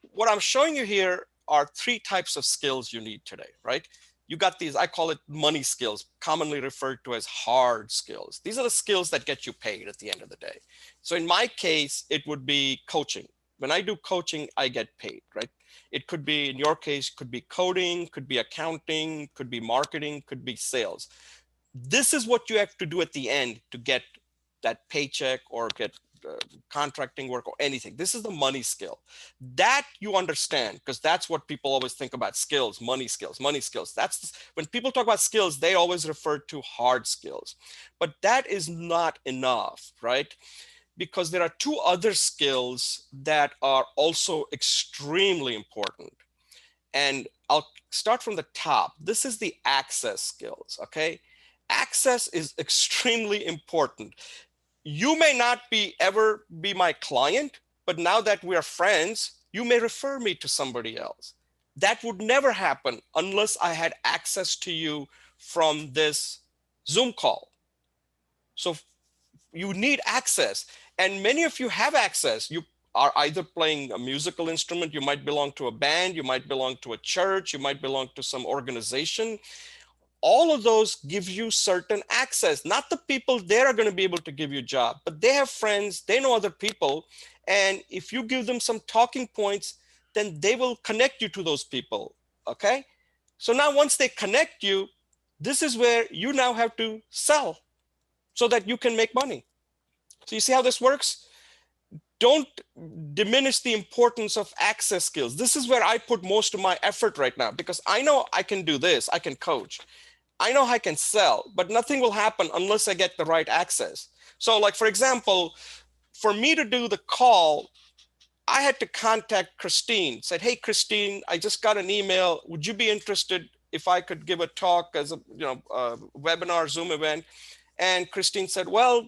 what I'm showing you here are 3 types of skills you need today, right? You got these, I call it money skills, commonly referred to as hard skills. These are the skills that get you paid at the end of the day. So in my case, it would be coaching. When I do coaching, I get paid, right? It could be, in your case, could be coding, could be accounting, could be marketing, could be sales. This is what you have to do at the end to get that paycheck or get contracting work or anything. This is the money skill that you understand, because that's what people always think about: skills, money skills, money skills. That's when people talk about skills, they always refer to hard skills, but that is not enough, right? Because there are 2 other skills that are also extremely important. And I'll start from the top. This is the access skills, okay? Access is extremely important. You may not ever be my client, but now that we're friends, you may refer me to somebody else. That would never happen unless I had access to you from this Zoom call. So you need access, and many of you have access. You are either playing a musical instrument, you might belong to a band, you might belong to a church, you might belong to some organization. All of those give you certain access. Not the people there are going to be able to give you a job, but they have friends, they know other people. And if you give them some talking points, then they will connect you to those people, okay? So now once they connect you, this is where you now have to sell so that you can make money. So you see how this works? Don't diminish the importance of access skills. This is where I put most of my effort right now, because I know I can do this, I can coach. I know I can sell, but nothing will happen unless I get the right access. So like, for example, for me to do the call, I had to contact Christine, said, hey, Christine, I just got an email. Would you be interested if I could give a talk as a webinar, Zoom event? And Christine said, well,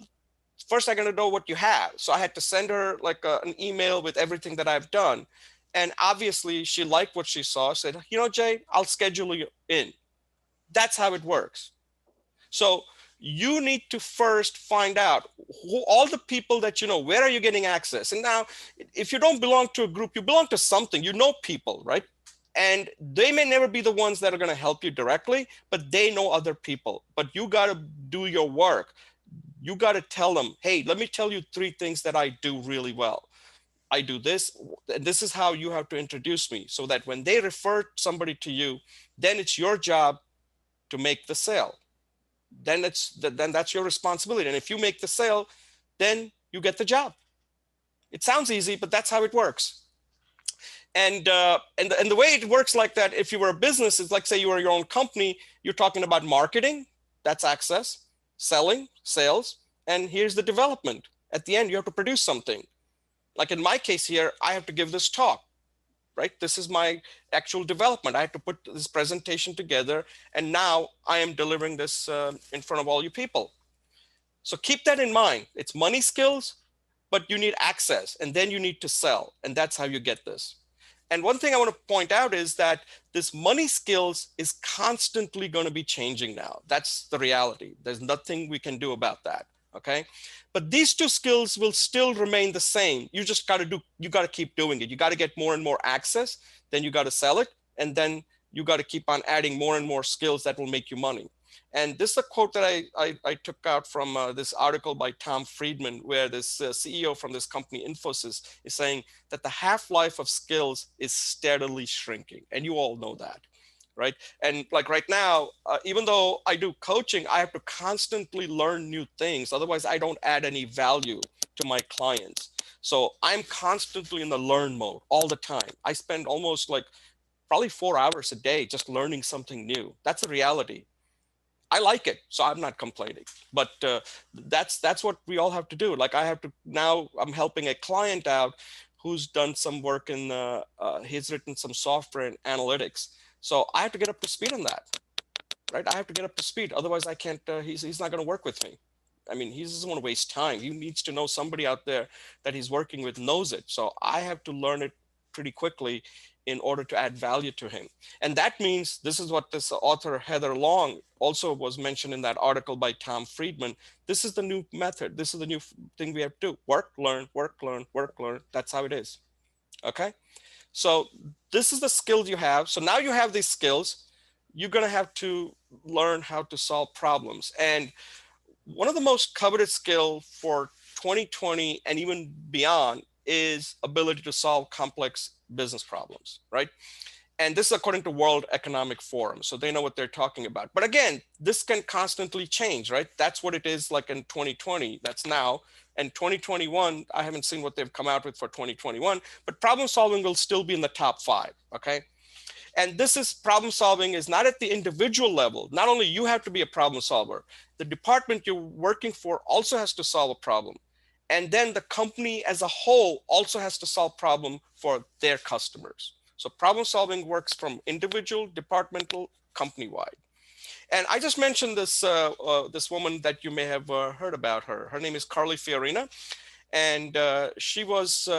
first I got to know what you have. So I had to send her like an email with everything that I've done. And obviously she liked what she saw, said, Jay, I'll schedule you in. That's how it works. So you need to first find out who, all the people that you know, where are you getting access? And now, if you don't belong to a group, you belong to something, you know people, right? And they may never be the ones that are going to help you directly, but they know other people. But you got to do your work. You got to tell them, hey, let me tell you 3 things that I do really well. I do this, and this is how you have to introduce me, so that when they refer somebody to you, then it's your job to make the sale. Then that's your responsibility. And if you make the sale, then you get the job. It sounds easy, but that's how it works. And the way it works like that, if you were a business, is like, say you are your own company, you're talking about marketing, that's access, selling, sales, and here's the development. At the end, you have to produce something. Like in my case here, I have to give this talk, right? This is my actual development. I have to put this presentation together, and now I am delivering this in front of all you people. So keep that in mind. It's money skills, but you need access, and then you need to sell, and that's how you get this. And one thing I want to point out is that this money skills is constantly going to be changing now. That's the reality. There's nothing we can do about that. Okay. But these 2 skills will still remain the same. You got to keep doing it. You got to get more and more access. Then you got to sell it. And then you got to keep on adding more and more skills that will make you money. And this is a quote that I took out from this article by Tom Friedman, where this CEO from this company, Infosys, is saying that the half-life of skills is steadily shrinking. And you all know that, right? And like right now, even though I do coaching, I have to constantly learn new things. Otherwise, I don't add any value to my clients. So I'm constantly in the learn mode all the time. I spend almost like probably 4 hours a day just learning something new. That's a reality. I like it, so I'm not complaining. But that's what we all have to do. Like I have to now. I'm helping a client out who's done some work in. He's written some software in analytics, so I have to get up to speed on that. Right? I have to get up to speed. Otherwise, I can't. He's not going to work with me. I mean, he doesn't want to waste time. He needs to know somebody out there that he's working with knows it. So I have to learn it pretty quickly in order to add value to him. And that means, this is what this author Heather Long also was mentioned in that article by Tom Friedman. This is the new method. This is the new thing we have to do. Work, learn, work, learn, work, learn. That's how it is. Okay. So this is the skills you have. So now you have these skills. You're going to have to learn how to solve problems. And one of the most coveted skills for 2020 and even beyond is ability to solve complex business problems, right? And this is according to World Economic Forum, so they know what they're talking about. But again, this can constantly change, right? That's what it is like in 2020, that's now. And 2021, I haven't seen what they've come out with for 2021, but problem solving will still be in the top 5, okay? And this is problem solving is not at the individual level. Not only you have to be a problem solver, the department you're working for also has to solve a problem. And then the company as a whole also has to solve problem for their customers. So problem solving works from individual, departmental, company-wide. And I just mentioned this, this woman that you may have heard about her. Her name is Carly Fiorina. And she was,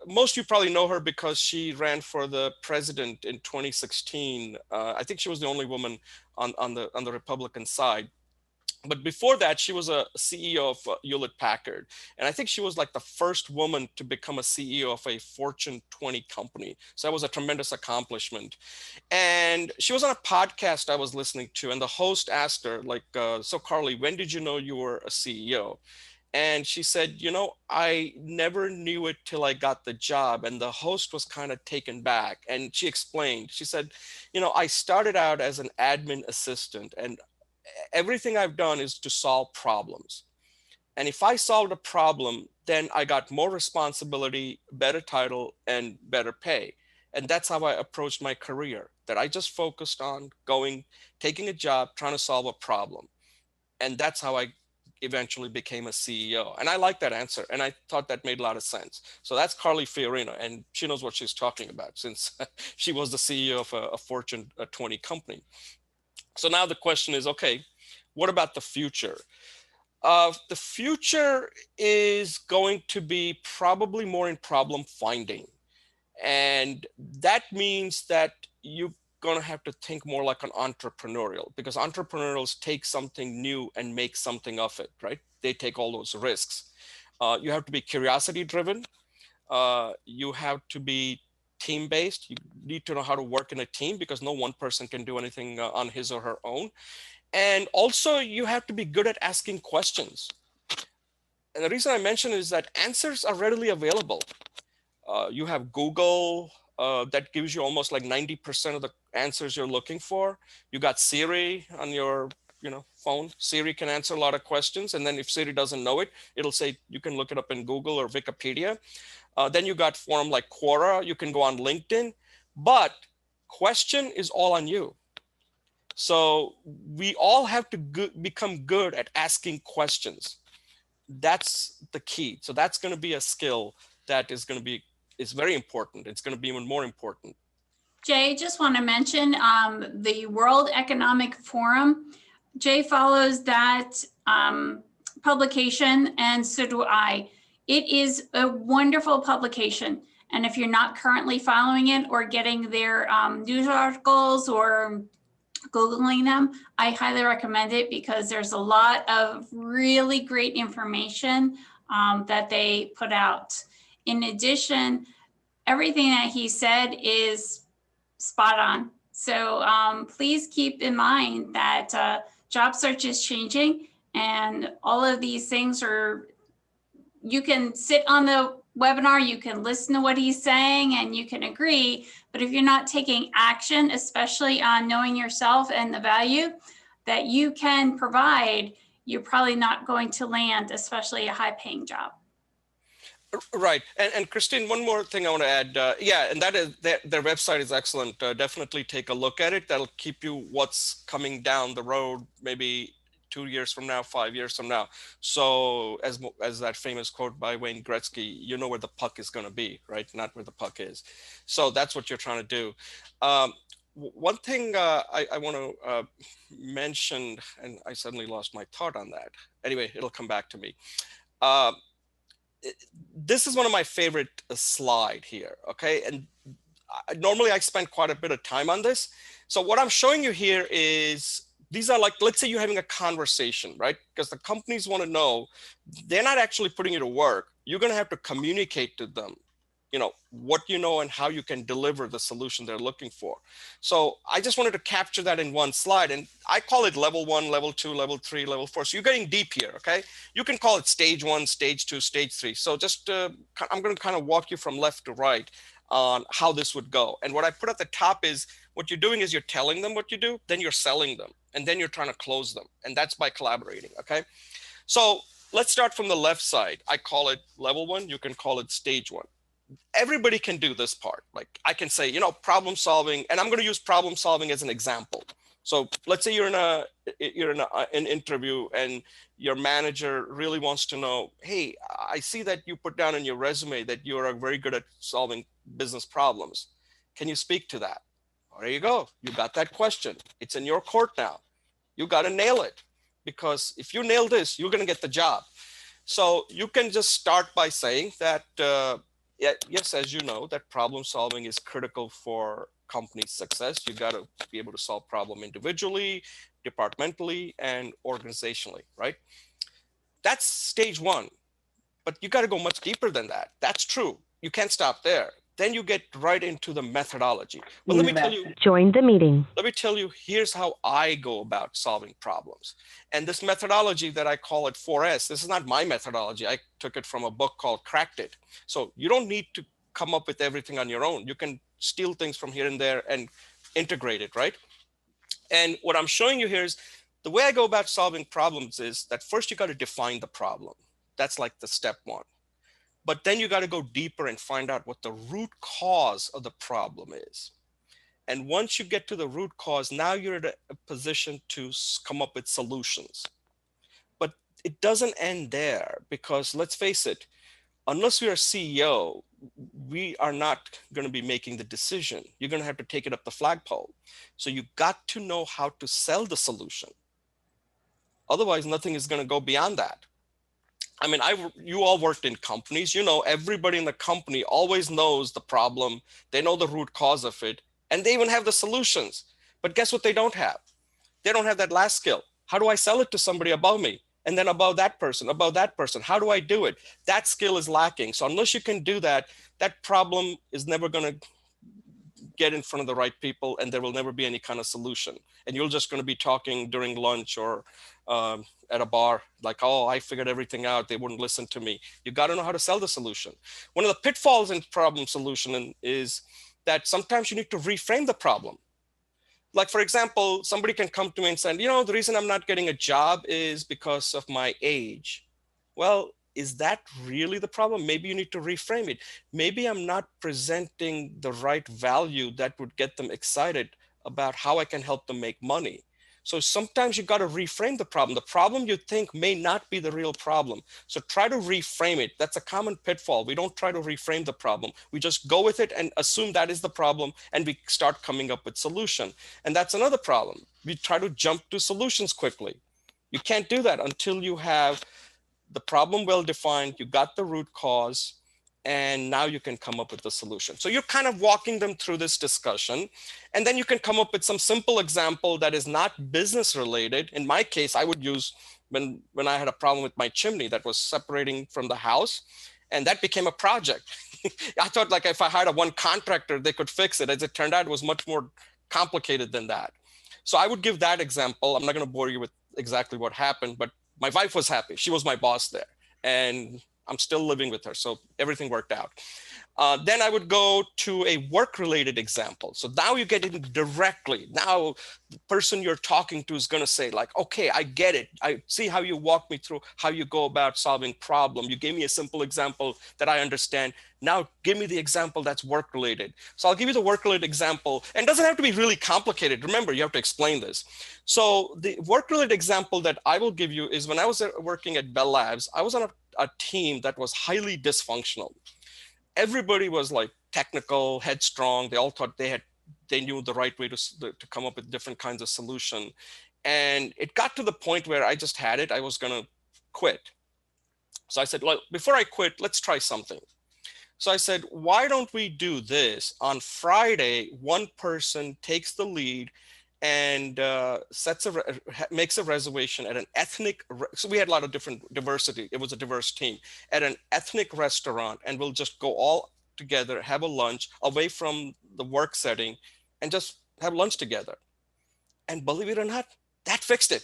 most of you probably know her because she ran for the president in 2016. I think she was the only woman on the Republican side. But before that, she was a CEO of Hewlett Packard. And I think she was like the first woman to become a CEO of a Fortune 20 company. So that was a tremendous accomplishment. And she was on a podcast I was listening to, and the host asked her, like, so Carly, when did you know you were a CEO? And she said, you know, I never knew it till I got the job. And the host was kind of taken back. And she explained, she said, you know, I started out as an admin assistant, and everything I've done is to solve problems. And if I solved a problem, then I got more responsibility, better title, and better pay. And that's how I approached my career, that I just focused on going, taking a job, trying to solve a problem. And that's how I eventually became a CEO. And I like that answer. And I thought that made a lot of sense. So that's Carly Fiorina, and she knows what she's talking about since she was the CEO of a Fortune 20 company. So now the question is, okay, what about the future? The future is going to be probably more in problem finding. And that means that you're going to have to think more like an entrepreneurial, because entrepreneurs take something new and make something of it, right? They take all those risks. You have to be curiosity driven. You have to be team-based. You need to know how to work in a team, because no one person can do anything on his or her own. And also you have to be good at asking questions. And the reason I mention is that answers are readily available. You have Google that gives you almost like 90% of the answers you're looking for. You got Siri on your phone. Siri can answer a lot of questions. And then if Siri doesn't know it, it'll say you can look it up in Google or Wikipedia. Then you got forum like Quora. You can go on LinkedIn. But question is all on you. So we all have to become good at asking questions. That's the key. So that's going to be a skill that is going to be, is very important. It's going to be even more important. Jay, just want to mention the World Economic Forum. Jay follows that publication, and so do I. It is a wonderful publication. And if you're not currently following it or getting their news articles or Googling them, I highly recommend it, because there's a lot of really great information that they put out. In addition, everything that he said is spot on. So please keep in mind that job search is changing, and all of these things are, you can sit on the webinar, you can listen to what he's saying, and you can agree, but if you're not taking action, especially on knowing yourself and the value that you can provide, you're probably not going to land, especially a high-paying job. Right. And Christine, one more thing I want to add. Yeah, and that is their website is excellent. Definitely take a look at it. That'll keep you what's coming down the road, maybe 2 years from now, 5 years from now. So as that famous quote by Wayne Gretzky, you know where the puck is going to be, right? Not where the puck is. So that's what you're trying to do. One thing I want to mention, and I suddenly lost my thought on that. Anyway, it'll come back to me. This is one of my favorite slide here, okay? And normally I spend quite a bit of time on this. So what I'm showing you here is, these are like, let's say you're having a conversation, right? Because the companies want to know, they're not actually putting you to work. You're going to have to communicate to them, you know, what you know and how you can deliver the solution they're looking for. So I just wanted to capture that in one slide, and I call it level 1, level 2, level 3, level 4. So you're getting deep here, okay? You can call it stage 1, stage 2, stage 3. So just, I'm going to kind of walk you from left to right on how this would go. And what I put at the top is, what you're doing is you're telling them what you do, then you're selling them, and then you're trying to close them. And that's by collaborating, okay? So let's start from the left side. I call it level 1, you can call it stage 1. Everybody can do this part. Like I can say, you know, problem solving, and I'm going to use problem solving as an example. So let's say you're in an interview and your manager really wants to know, hey, I see that you put down in your resume that you're very good at solving business problems. Can you speak to that? Well, there you go. You got that question. It's in your court now. You got to nail it, because if you nail this, you're going to get the job. So you can just start by saying that, yes, as you know, that problem solving is critical for company success. You got to be able to solve problem individually, departmentally, and organizationally, right? That's stage 1, but you got to go much deeper than that. That's true. You can't stop there. Then you get right into the methodology. Well, let me tell you. Join the meeting. Let me tell you, here's how I go about solving problems. And this methodology that I call it 4S, this is not my methodology. I took it from a book called Cracked It. So you don't need to come up with everything on your own. You can steal things from here and there and integrate it, right? And what I'm showing you here is the way I go about solving problems is that first you got to define the problem. That's like the step 1. But then you got to go deeper and find out what the root cause of the problem is. And once you get to the root cause, now you're in a position to come up with solutions. But it doesn't end there, because let's face it, unless you're a CEO, we are not going to be making the decision. You're going to have to take it up the flagpole. So you got to know how to sell the solution. Otherwise, nothing is going to go beyond that. I mean, you all worked in companies, you know, everybody in the company always knows the problem. They know the root cause of it, and they even have the solutions. But guess what they don't have? They don't have that last skill. How do I sell it to somebody above me? And then above that person, above that person? How do I do it? That skill is lacking. So unless you can do that, that problem is never going to get in front of the right people, and there will never be any kind of solution. And you're just going to be talking during lunch or at a bar, like, oh, I figured everything out. They wouldn't listen to me. You got to know how to sell the solution. One of the pitfalls in problem solution is that sometimes you need to reframe the problem. Like, for example, somebody can come to me and say, you know, the reason I'm not getting a job is because of my age. Well, is that really the problem? Maybe you need to reframe it. Maybe I'm not presenting the right value that would get them excited about how I can help them make money. So sometimes you got to reframe the problem. The problem you think may not be the real problem. So try to reframe it. That's a common pitfall. We don't try to reframe the problem. We just go with it and assume that is the problem, and we start coming up with solution. And that's another problem. We try to jump to solutions quickly. You can't do that until you have the problem well defined, you got the root cause, and now you can come up with the solution. So you're kind of walking them through this discussion, and then you can come up with some simple example that is not business related. In my case, I would use when I had a problem with my chimney that was separating from the house, and that became a project. I thought, like, if I hired one contractor, they could fix it. As it turned out, it was much more complicated than that. So I would give that example. I'm not going to bore you with exactly what happened, but my wife was happy. She was my boss there, and I'm still living with her. So everything worked out. Then I would go to a work-related example. So now you get in directly. Now the person you're talking to is going to say like, okay, I get it. I see how you walk me through how you go about solving problem. You gave me a simple example that I understand. Now give me the example that's work-related. So I'll give you the work-related example, and it doesn't have to be really complicated. Remember, you have to explain this. So the work-related example that I will give you is when I was working at Bell Labs, I was on a team that was highly dysfunctional. Everybody was like technical, headstrong. They all thought they knew the right way to come up with different kinds of solution. And it got to the point where I just had it. I was going to quit. So I said, well, before I quit, let's try something. So I said, why don't we do this? On Friday, one person takes the lead and makes a reservation at an ethnic, so we had a lot of different diversity. It was a diverse team at an ethnic restaurant, and we'll just go all together, have a lunch away from the work setting and just have lunch together. And believe it or not, that fixed it.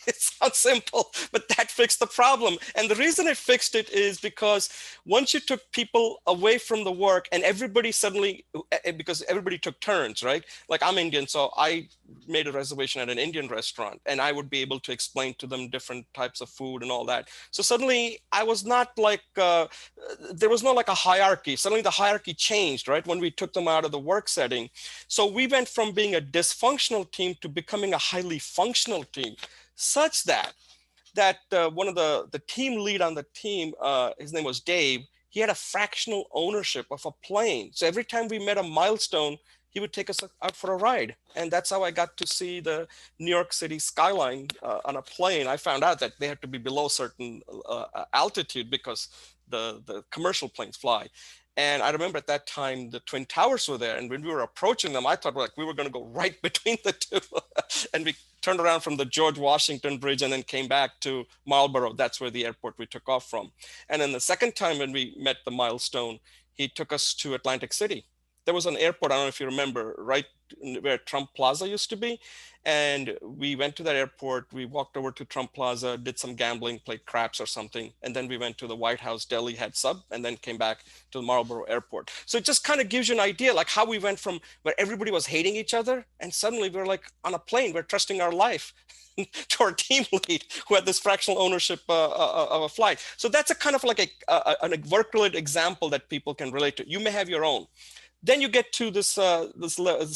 It sounds simple, but that fixed the problem. And the reason it fixed it is because once you took people away from the work and everybody suddenly, because everybody took turns, right? Like I'm Indian, so I made a reservation at an Indian restaurant and I would be able to explain to them different types of food and all that. So suddenly I was not like, there was no like a hierarchy. Suddenly the hierarchy changed, right? When we took them out of the work setting. So we went from being a dysfunctional team to becoming a highly functional team, such that one of the team lead on the team, his name was Dave, he had a fractional ownership of a plane. So every time we met a milestone, he would take us out for a ride. And that's how I got to see the New York City skyline on a plane. I found out that they had to be below certain altitude because the commercial planes fly. And I remember at that time, the Twin Towers were there. And when we were approaching them, I thought like we were going to go right between the two. And we turned around from the George Washington Bridge and then came back to Marlborough. That's where the airport we took off from. And then the second time when we met the milestone, he took us to Atlantic City. There was an airport, I don't know if you remember, right where Trump Plaza used to be. And we went to that airport, we walked over to Trump Plaza, did some gambling, played craps or something. And then we went to the White House, Delhi, had sub, and then came back to the Marlborough airport. So it just kind of gives you an idea like how we went from where everybody was hating each other. And suddenly we're like on a plane, we're trusting our life to our team lead who had this fractional ownership of a flight. So that's a kind of like a work-related example that people can relate to. You may have your own. Then you get to this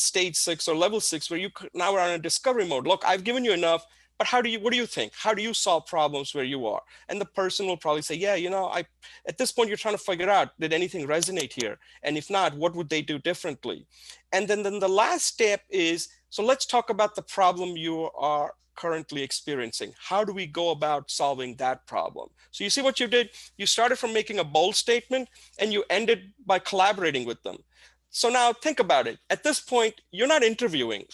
stage 6 or level 6 where you now are in a discovery mode. Look, I've given you enough, but what do you think? How do you solve problems where you are? And the person will probably say, yeah, at this point, you're trying to figure out, did anything resonate here? And if not, what would they do differently? And then the last step is, so let's talk about the problem you are currently experiencing. How do we go about solving that problem? So you see what you did? You started from making a bold statement and you ended by collaborating with them. So now think about it. At this point, you're not interviewing.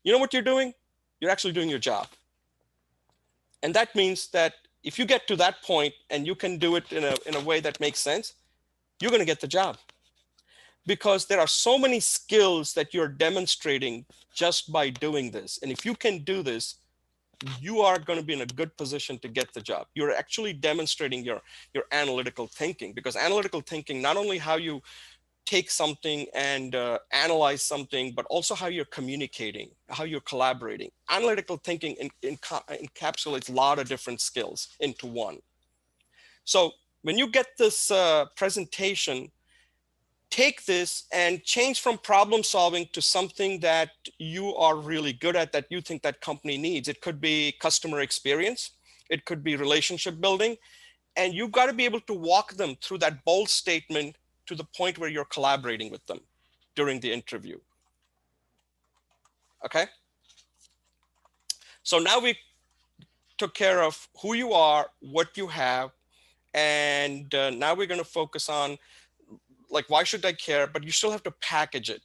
You know what you're doing? You're actually doing your job. And that means that if you get to that point and you can do it in a way that makes sense, you're going to get the job. Because there are so many skills that you're demonstrating just by doing this. And if you can do this, you are going to be in a good position to get the job. You're actually demonstrating your analytical thinking, because analytical thinking, not only how you take something and analyze something, but also how you're communicating, how you're collaborating. Analytical thinking encapsulates a lot of different skills into one. So when you get this presentation, take this and change from problem solving to something that you are really good at, that you think that company needs. It could be customer experience. It could be relationship building. And you've got to be able to walk them through that bold statement to the point where you're collaborating with them during the interview. Okay. So now we took care of who you are, what you have, and now we're going to focus on like, why should I care? But you still have to package it.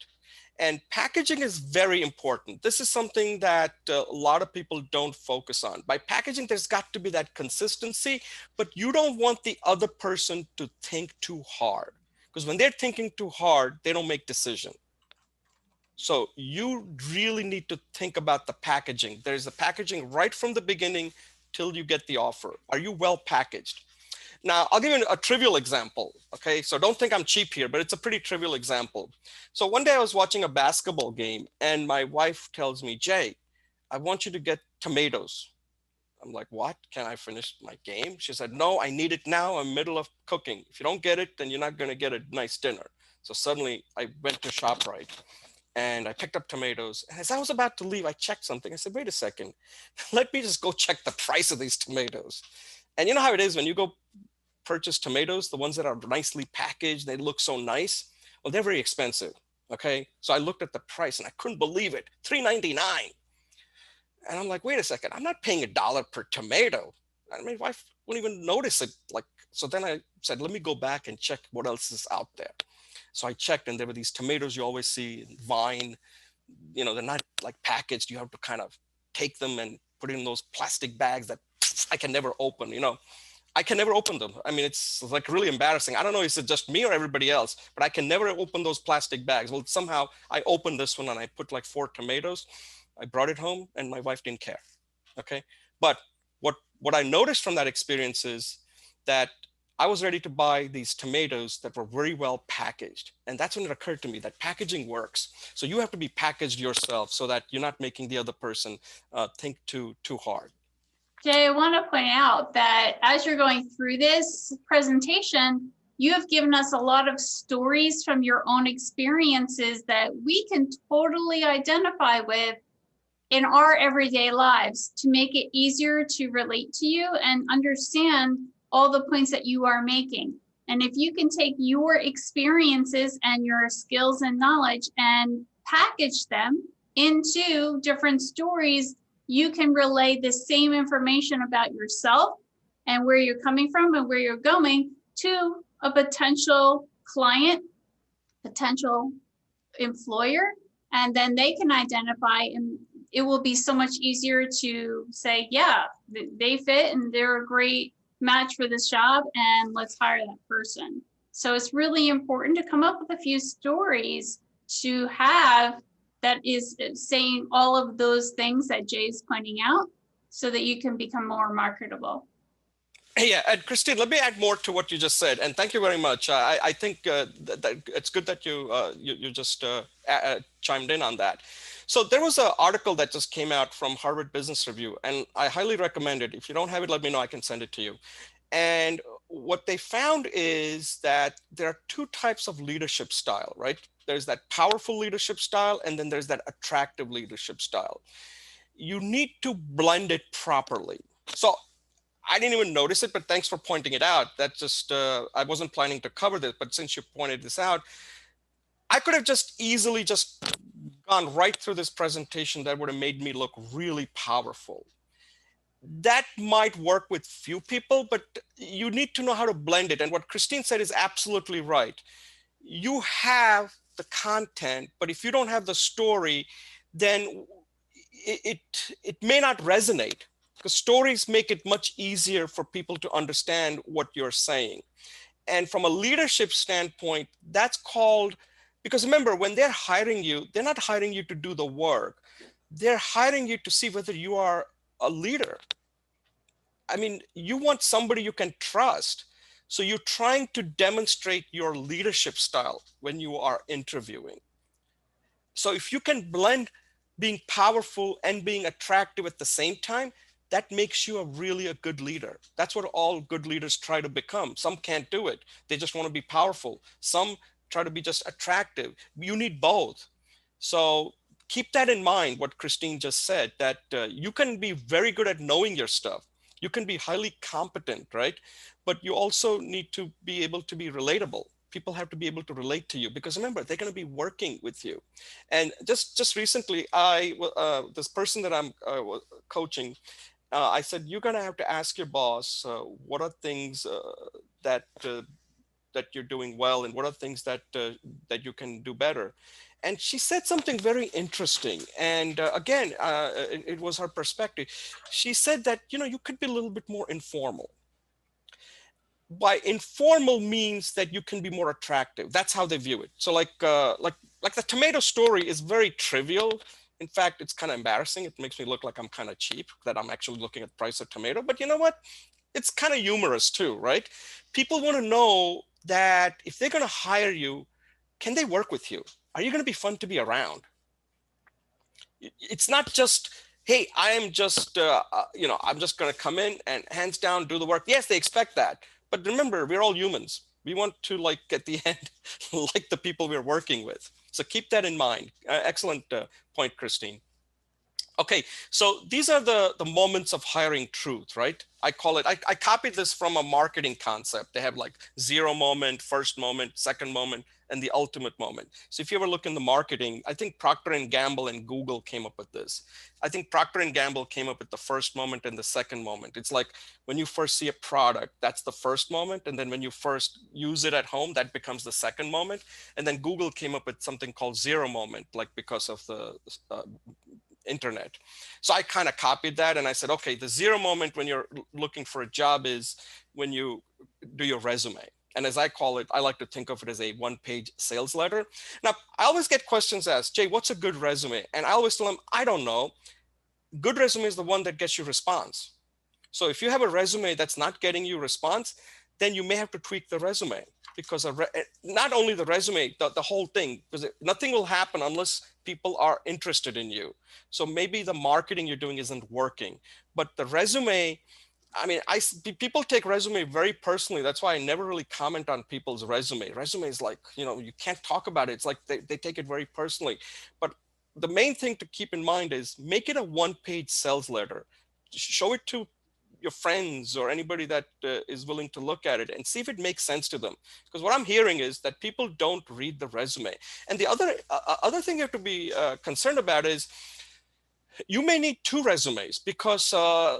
And packaging is very important. This is something that a lot of people don't focus on. By packaging, there's got to be that consistency, but you don't want the other person to think too hard. Because when they're thinking too hard, they don't make decisions. So you really need to think about the packaging. There's the packaging right from the beginning till you get the offer. Are you well packaged? Now, I'll give you a trivial example, okay? So don't think I'm cheap here, but it's a pretty trivial example. So one day I was watching a basketball game and my wife tells me, Jay, I want you to get tomatoes. I'm like, what? Can I finish my game? She said, no, I need it now. I'm middle of cooking. If you don't get it, then you're not going to get a nice dinner. So suddenly I went to ShopRite and I picked up tomatoes. And as I was about to leave, I checked something. I said, wait a second, let me just go check the price of these tomatoes. And you know how it is when you go purchase tomatoes, the ones that are nicely packaged, they look so nice. Well, they're very expensive. Okay. So I looked at the price and I couldn't believe it. $3.99. And I'm like, wait a second, I'm not paying $1 per tomato. I mean, wife wouldn't even notice it. Like, so then I said, let me go back and check what else is out there. So I checked and there were these tomatoes you always see in Vine. You know, they're not like packaged. You have to kind of take them and put it in those plastic bags that I can never open, you know. I can never open them. I mean, it's like really embarrassing. I don't know if it's just me or everybody else, but I can never open those plastic bags. Well, somehow I opened this one and I put like 4 tomatoes. I brought it home and my wife didn't care. Okay. But what I noticed from that experience is that I was ready to buy these tomatoes that were very well packaged. And that's when it occurred to me that packaging works. So you have to be packaged yourself so that you're not making the other person think too hard. Jay, I want to point out that as you're going through this presentation, you have given us a lot of stories from your own experiences that we can totally identify with in our everyday lives to make it easier to relate to you and understand all the points that you are making. And if you can take your experiences and your skills and knowledge and package them into different stories, you can relay the same information about yourself and where you're coming from and where you're going to a potential client, potential employer, and then they can identify, and it will be so much easier to say, yeah, they fit and they're a great match for this job and let's hire that person. So it's really important to come up with a few stories to have that is saying all of those things that Jay's pointing out so that you can become more marketable. Yeah, and Christine, let me add more to what you just said, and thank you very much. I think that it's good that you just chimed in on that. So there was an article that just came out from Harvard Business Review, and I highly recommend it. If you don't have it, let me know. I can send it to you. And what they found is that there are 2 types of leadership style, right? There's that powerful leadership style, and then there's that attractive leadership style. You need to blend it properly. So I didn't even notice it, but thanks for pointing it out. That just, I wasn't planning to cover this, but since you pointed this out, I could have just easily just gone right through this presentation that would have made me look really powerful. That might work with few people, but you need to know how to blend it. And what Christine said is absolutely right. You have the content, but if you don't have the story, then it may not resonate. Because stories make it much easier for people to understand what you're saying. And from a leadership standpoint, that's called, because remember, when they're hiring you, they're not hiring you to do the work. They're hiring you to see whether you are a leader. I mean, you want somebody you can trust. So you're trying to demonstrate your leadership style when you are interviewing. So if you can blend being powerful and being attractive at the same time, that makes you a good leader. That's what all good leaders try to become. Some can't do it. They just want to be powerful. Some try to be just attractive. You need both. So keep that in mind, what Christine just said, that you can be very good at knowing your stuff. You can be highly competent, right? But you also need to be able to be relatable. People have to be able to relate to you because remember, they're going to be working with you. And just recently, this person that I'm coaching, I said, you're going to have to ask your boss, what are things that you're doing well and what are things that you can do better. And she said something very interesting. And again, it was her perspective. She said that, you could be a little bit more informal. By informal means that you can be more attractive. That's how they view it. So like Like the tomato story is very trivial. In fact, it's kind of embarrassing. It makes me look like I'm kind of cheap, that I'm actually looking at the price of tomato. But you know what? It's kind of humorous too, right? People want to know that if they're going to hire you, can they work with you? Are you going to be fun to be around? It's not just, hey, I am just, I'm just going to come in and hands down do the work. Yes, they expect that. But remember, we're all humans. We want to, like, at the end, like the people we're working with. So keep that in mind. Excellent point, Christine. Okay, so these are the moments of hiring truth, right? I call it, I copied this from a marketing concept. They have like 0 moment, first moment, second moment, and the ultimate moment. So if you ever look in the marketing, I think Procter & Gamble and Google came up with this. I think Procter & Gamble came up with the first moment and the second moment. It's like when you first see a product, that's the first moment. And then when you first use it at home, that becomes the second moment. And then Google came up with something called 0 moment, like because of the internet. So I kind of copied that and I said, okay, the 0 moment when you're looking for a job is when you do your resume. And as I call it, I like to think of it as a 1-page sales letter. Now, I always get questions asked, Jay, what's a good resume? And I always tell them, I don't know. Good resume is the one that gets you response. So if you have a resume that's not getting you response, then you may have to tweak the resume, because not only the resume, the whole thing, because nothing will happen unless people are interested in you. So maybe the marketing you're doing isn't working, but the resume, I mean, people take resume very personally. That's why I never really comment on people's resume. Resume is like, you can't talk about it. It's like they take it very personally. But the main thing to keep in mind is make it a 1-page sales letter. Show it to your friends or anybody that is willing to look at it and see if it makes sense to them. Because what I'm hearing is that people don't read the resume. And the other thing you have to be concerned about is you may need 2 resumes, because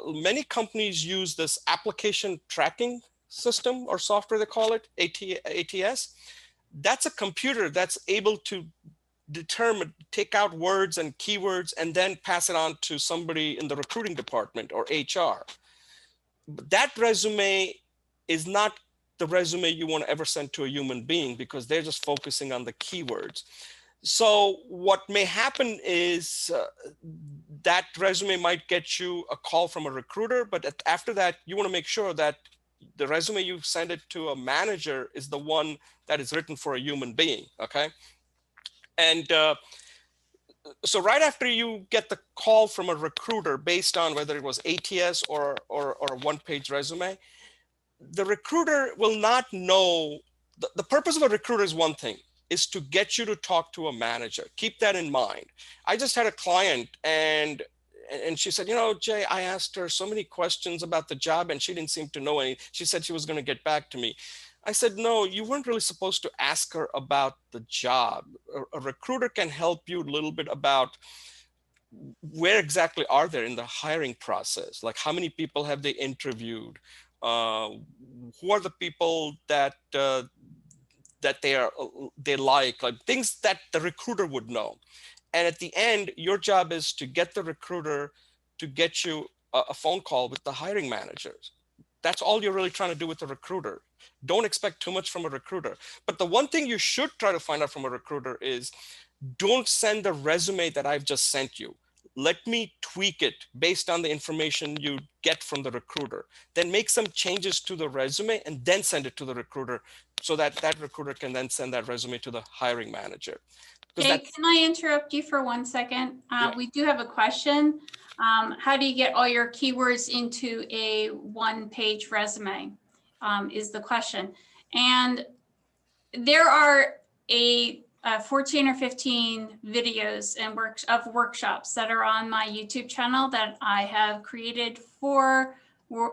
many companies use this application tracking system or software, they call it ATS. That's a computer that's able to take out words and keywords and then pass it on to somebody in the recruiting department or HR. That resume is not the resume you want to ever send to a human being, because they're just focusing on the keywords. So what may happen is that resume might get you a call from a recruiter, but after that, you want to make sure that the resume you send it to a manager is the one that is written for a human being, okay? And so right after you get the call from a recruiter, based on whether it was ATS or a 1-page resume, the recruiter will not know. The purpose of a recruiter is one thing, is to get you to talk to a manager. Keep that in mind. I just had a client and she said, Jay, I asked her so many questions about the job and she didn't seem to know any. She said she was going to get back to me. I said, no, you weren't really supposed to ask her about the job. A recruiter can help you a little bit about where exactly are they in the hiring process? Like, how many people have they interviewed? Who are the people that they like things that the recruiter would know. And at the end, your job is to get the recruiter to get you a phone call with the hiring managers. That's all you're really trying to do with the recruiter. Don't expect too much from a recruiter. But the one thing you should try to find out from a recruiter is, don't send the resume that I've just sent you. Let me tweak it based on the information you get from the recruiter. Then make some changes to the resume and then send it to the recruiter, so that that recruiter can then send that resume to the hiring manager. Jay, can I interrupt you for 1 second? Yeah. We do have a question. How do you get all your keywords into a 1-page resume is the question. And there are 14 or 15 videos and workshops that are on my YouTube channel that I have created for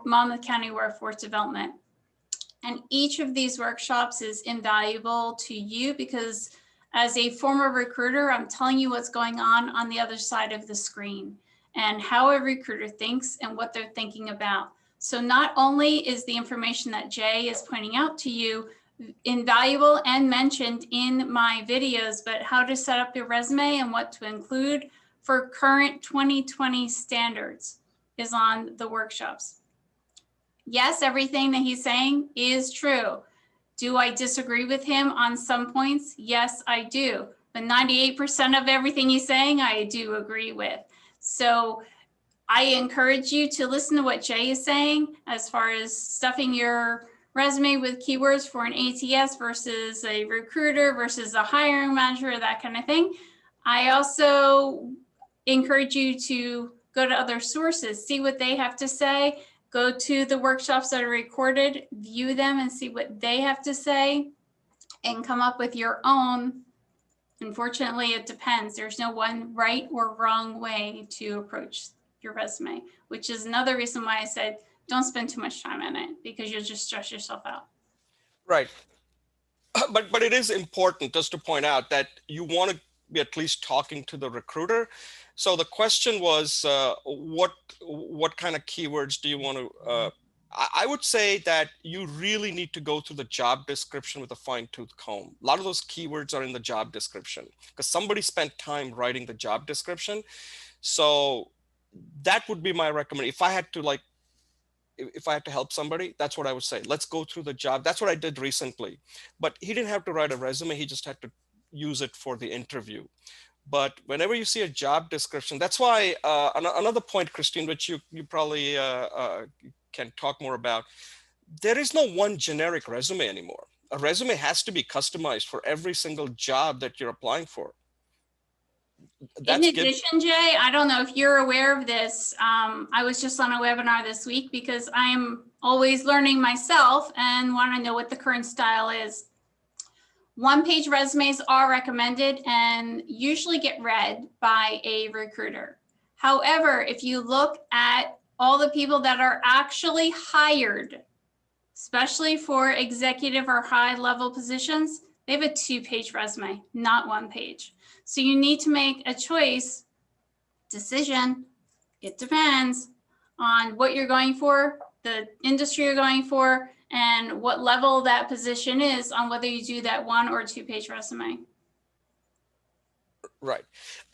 Monmouth County Workforce Development. And each of these workshops is invaluable to you, because as a former recruiter, I'm telling you what's going on the other side of the screen and how a recruiter thinks and what they're thinking about. So not only is the information that Jay is pointing out to you invaluable and mentioned in my videos, but how to set up your resume and what to include for current 2020 standards is on the workshops. Yes, everything that he's saying is true. Do I disagree with him on some points? Yes, I do. but 98% of everything he's saying, I do agree with. So I encourage you to listen to what Jay is saying as far as stuffing your resume with keywords for an ATS versus a recruiter versus a hiring manager, that kind of thing. I also encourage you to go to other sources, see what they have to say, go to the workshops that are recorded, view them and see what they have to say, and come up with your own. Unfortunately, it depends. There's no one right or wrong way to approach your resume, which is another reason why I said don't spend too much time on it, because you'll just stress yourself out. Right. But it is important just to point out that you want to be at least talking to the recruiter. So the question was, what kind of keywords do you want to? I would say that you really need to go through the job description with a fine-tooth comb. A lot of those keywords are in the job description because somebody spent time writing the job description. So that would be my recommendation. If I had to help somebody, that's what I would say. Let's go through the job. That's what I did recently. But he didn't have to write a resume. He just had to use it for the interview. But whenever you see a job description, that's why another point, Christine, which you probably can talk more about, there is no one generic resume anymore. A resume has to be customized for every single job that you're applying for. In addition, Jay, I don't know if you're aware of this. I was just on a webinar this week because I'm always learning myself and want to know what the current style is. One-page resumes are recommended and usually get read by a recruiter. However, if you look at all the people that are actually hired, especially for executive or high-level positions, they have a two-page resume, not one page. So you need to make a choice, decision. It depends on what you're going for, the industry you're going for, and what level that position is on whether you do that one or two-page resume. Right.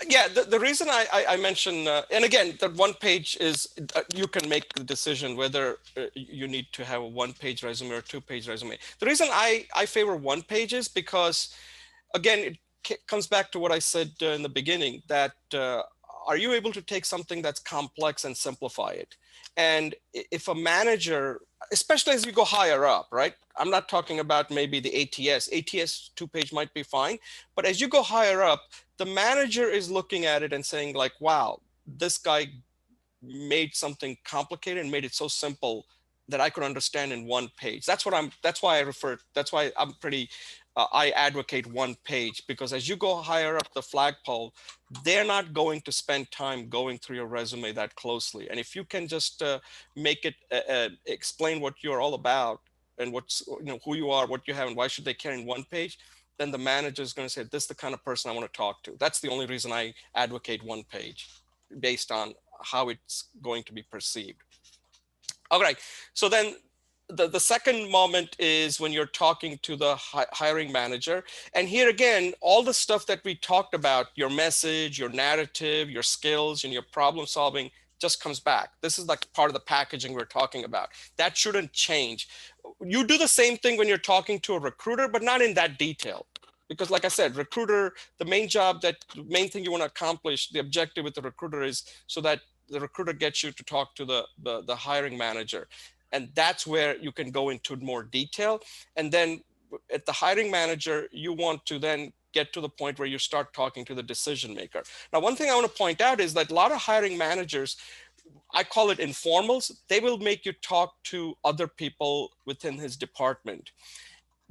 Yeah, the reason I mentioned, and again, that one page is, you can make the decision whether you need to have a one-page resume or a two-page resume. The reason I favor one page is because, again, it comes back to what I said in the beginning, that are you able to take something that's complex and simplify it? And if a manager, especially as you go higher up, right? I'm not talking about maybe the ATS two-page might be fine, but as you go higher up, the manager is looking at it and saying like, wow, this guy made something complicated and made it so simple that I could understand in one page. That's why I'm pretty, I advocate one page, because as you go higher up the flagpole, they're not going to spend time going through your resume that closely. And if you can just make it, explain what you're all about and what's, who you are, what you have, and why should they care in one page, then the manager is going to say, this is the kind of person I want to talk to. That's the only reason I advocate one page, based on how it's going to be perceived. All right. So then the second moment is when you're talking to the hiring manager. And here again, all the stuff that we talked about, your message, your narrative, your skills, and your problem solving just comes back. This is like part of the packaging we're talking about. That shouldn't change. You do the same thing when you're talking to a recruiter, but not in that detail. Because like I said, recruiter, the main thing you want to accomplish, the objective with the recruiter is so that the recruiter gets you to talk to the hiring manager. And that's where you can go into more detail. And then at the hiring manager, you want to then get to the point where you start talking to the decision maker. Now, one thing I want to point out is that a lot of hiring managers, I call it informals, they will make you talk to other people within his department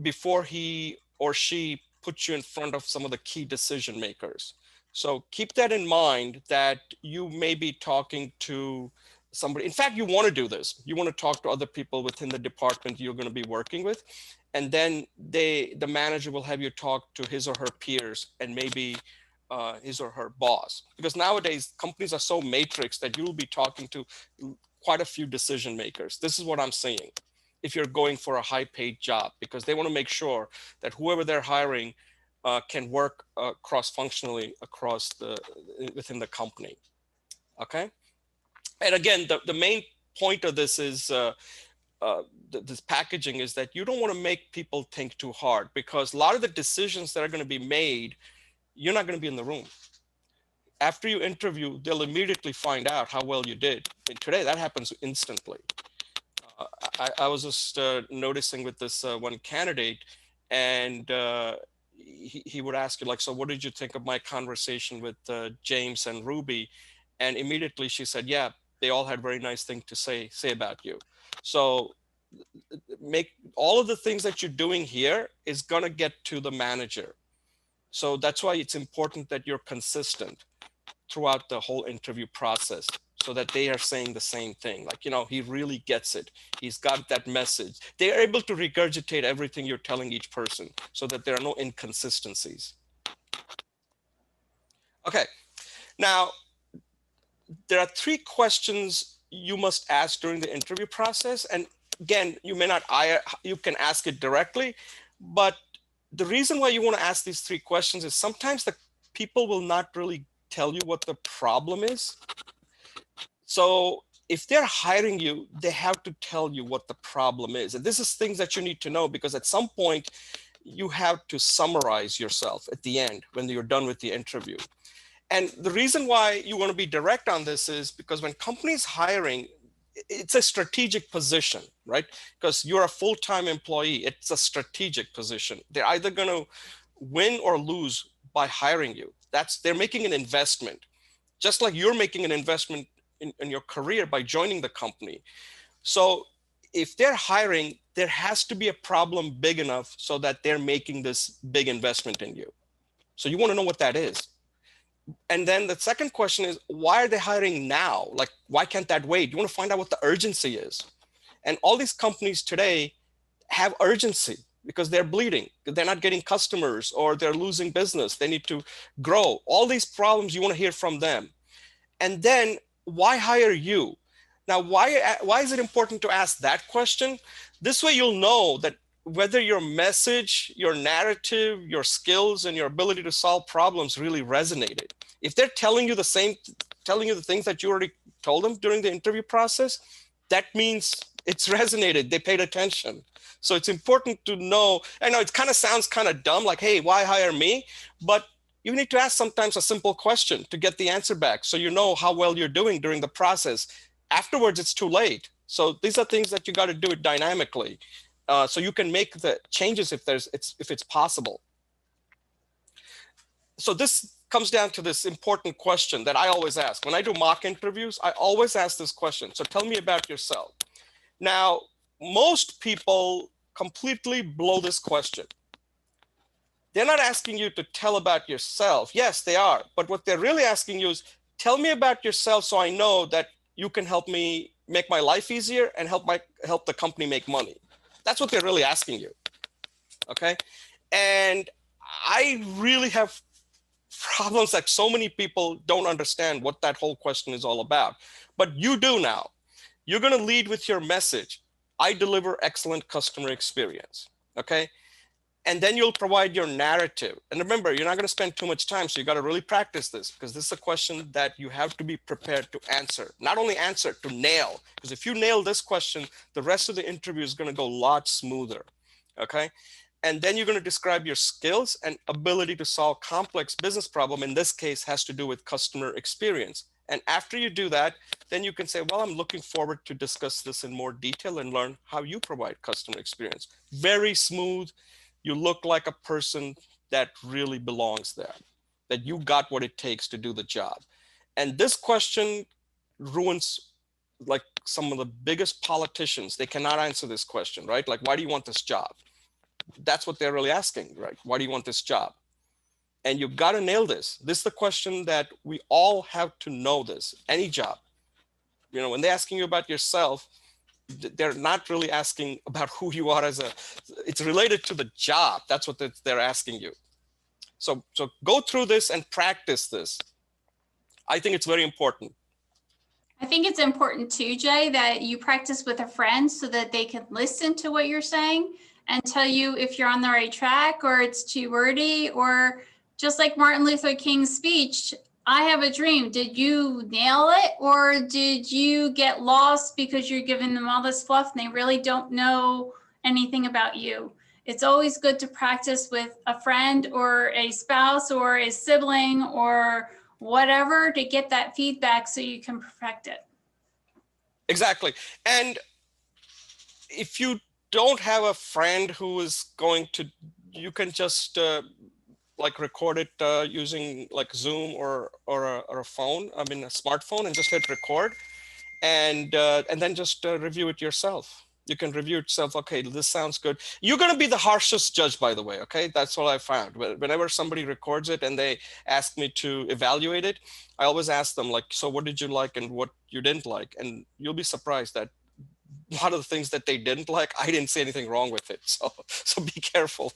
before he or she puts you in front of some of the key decision makers. So keep that in mind, that you may be talking to somebody. In fact, you want to do this. You want to talk to other people within the department you're going to be working with. And then the manager will have you talk to his or her peers and maybe his or her boss. Because nowadays, companies are so matrix that you'll be talking to quite a few decision makers. This is what I'm seeing if you're going for a high paid job, because they want to make sure that whoever they're hiring can work cross-functionally within the company. Okay. And again, the main point of this is this packaging is that you don't want to make people think too hard, because a lot of the decisions that are going to be made, you're not going to be in the room. After you interview, they'll immediately find out how well you did. And today, that happens instantly. I was just noticing with this one candidate, and he would ask you, like, so what did you think of my conversation with James and Ruby? And immediately she said, yeah, they all had very nice things to say about you. So make all of the things that you're doing here is going to get to the manager. So that's why it's important that you're consistent throughout the whole interview process, so that they are saying the same thing. Like, you know, he really gets it. He's got that message. They are able to regurgitate everything you're telling each person, so that there are no inconsistencies. Okay, now there are 3 questions you must ask during the interview process. And again, you can ask it directly, but the reason why you want to ask these 3 questions is sometimes the people will not really tell you what the problem is. So if they're hiring you, they have to tell you what the problem is. And this is things that you need to know, because at some point you have to summarize yourself at the end when you're done with the interview. And the reason why you want to be direct on this is because when companies hiring, it's a strategic position, right? Because you're a full-time employee, it's a strategic position. They're either going to win or lose by hiring you. They're making an investment, just like you're making an investment in your career by joining the company. So if they're hiring, there has to be a problem big enough so that they're making this big investment in you. So you want to know what that is. And then the second question is, why are they hiring now? Like, why can't that wait? You want to find out what the urgency is. And all these companies today have urgency because they're bleeding. They're not getting customers, or they're losing business. They need to grow. All these problems, you want to hear from them. And then why hire you? Now, why is it important to ask that question? This way you'll know that whether your message, your narrative, your skills, and your ability to solve problems really resonated. If they're telling you the things that you already told them during the interview process, that means it's resonated. They paid attention. So it's important to know. I know it kind of sounds kind of dumb, like, hey, why hire me? But you need to ask sometimes a simple question to get the answer back, so you know how well you're doing during the process. Afterwards, it's too late. So these are things that you got to do it dynamically, so you can make the changes if it's possible. So this comes down to this important question that I always ask. When I do mock interviews, I always ask this question. So tell me about yourself. Now, most people completely blow this question. They're not asking you to tell about yourself. Yes, they are. But what they're really asking you is, tell me about yourself so I know that you can help me make my life easier and help the company make money. That's what they're really asking you. Okay? And I really have problems that so many people don't understand what that whole question is all about. But you do now. You're going to lead with your message. I deliver excellent customer experience. Okay? And then you'll provide your narrative. And remember, you're not going to spend too much time, so you got to really practice this, because this is a question that you have to be prepared to answer. Not only answer, to nail. Because if you nail this question, the rest of the interview is going to go a lot smoother. Okay? And then you're going to describe your skills and ability to solve complex business problem. In this case, has to do with customer experience. And after you do that, then you can say, well, I'm looking forward to discuss this in more detail and learn how you provide customer experience. Very smooth. You look like a person that really belongs there, that you got what it takes to do the job. And this question ruins, like, some of the biggest politicians. They cannot answer this question, right? Like, why do you want this job? That's what they're really asking, right? Why do you want this job? And you've got to nail this. This is the question that we all have to know this, any job. You know, when they're asking you about yourself, they're not really asking about who you are it's related to the job. That's what they're asking you. So go through this and practice this. I think it's very important. I think it's important too, Jay, that you practice with a friend so that they can listen to what you're saying and tell you if you're on the right track or it's too wordy, or just like Martin Luther King's speech, I have a dream. Did you nail it, or did you get lost because you're giving them all this fluff and they really don't know anything about you? It's always good to practice with a friend or a spouse or a sibling or whatever to get that feedback so you can perfect it. Exactly. And if you don't have a friend who is going to, you can just like record it using like Zoom or a phone, I mean a smartphone, and just hit record, and then just review it yourself. You can review it yourself. Okay, this sounds good. You're going to be the harshest judge, by the way. Okay, that's what I found. Whenever somebody records it and they ask me to evaluate it, I always ask them like, so what did you like and what you didn't like? And you'll be surprised that a lot of the things that they didn't like, I didn't say anything wrong with it. So be careful.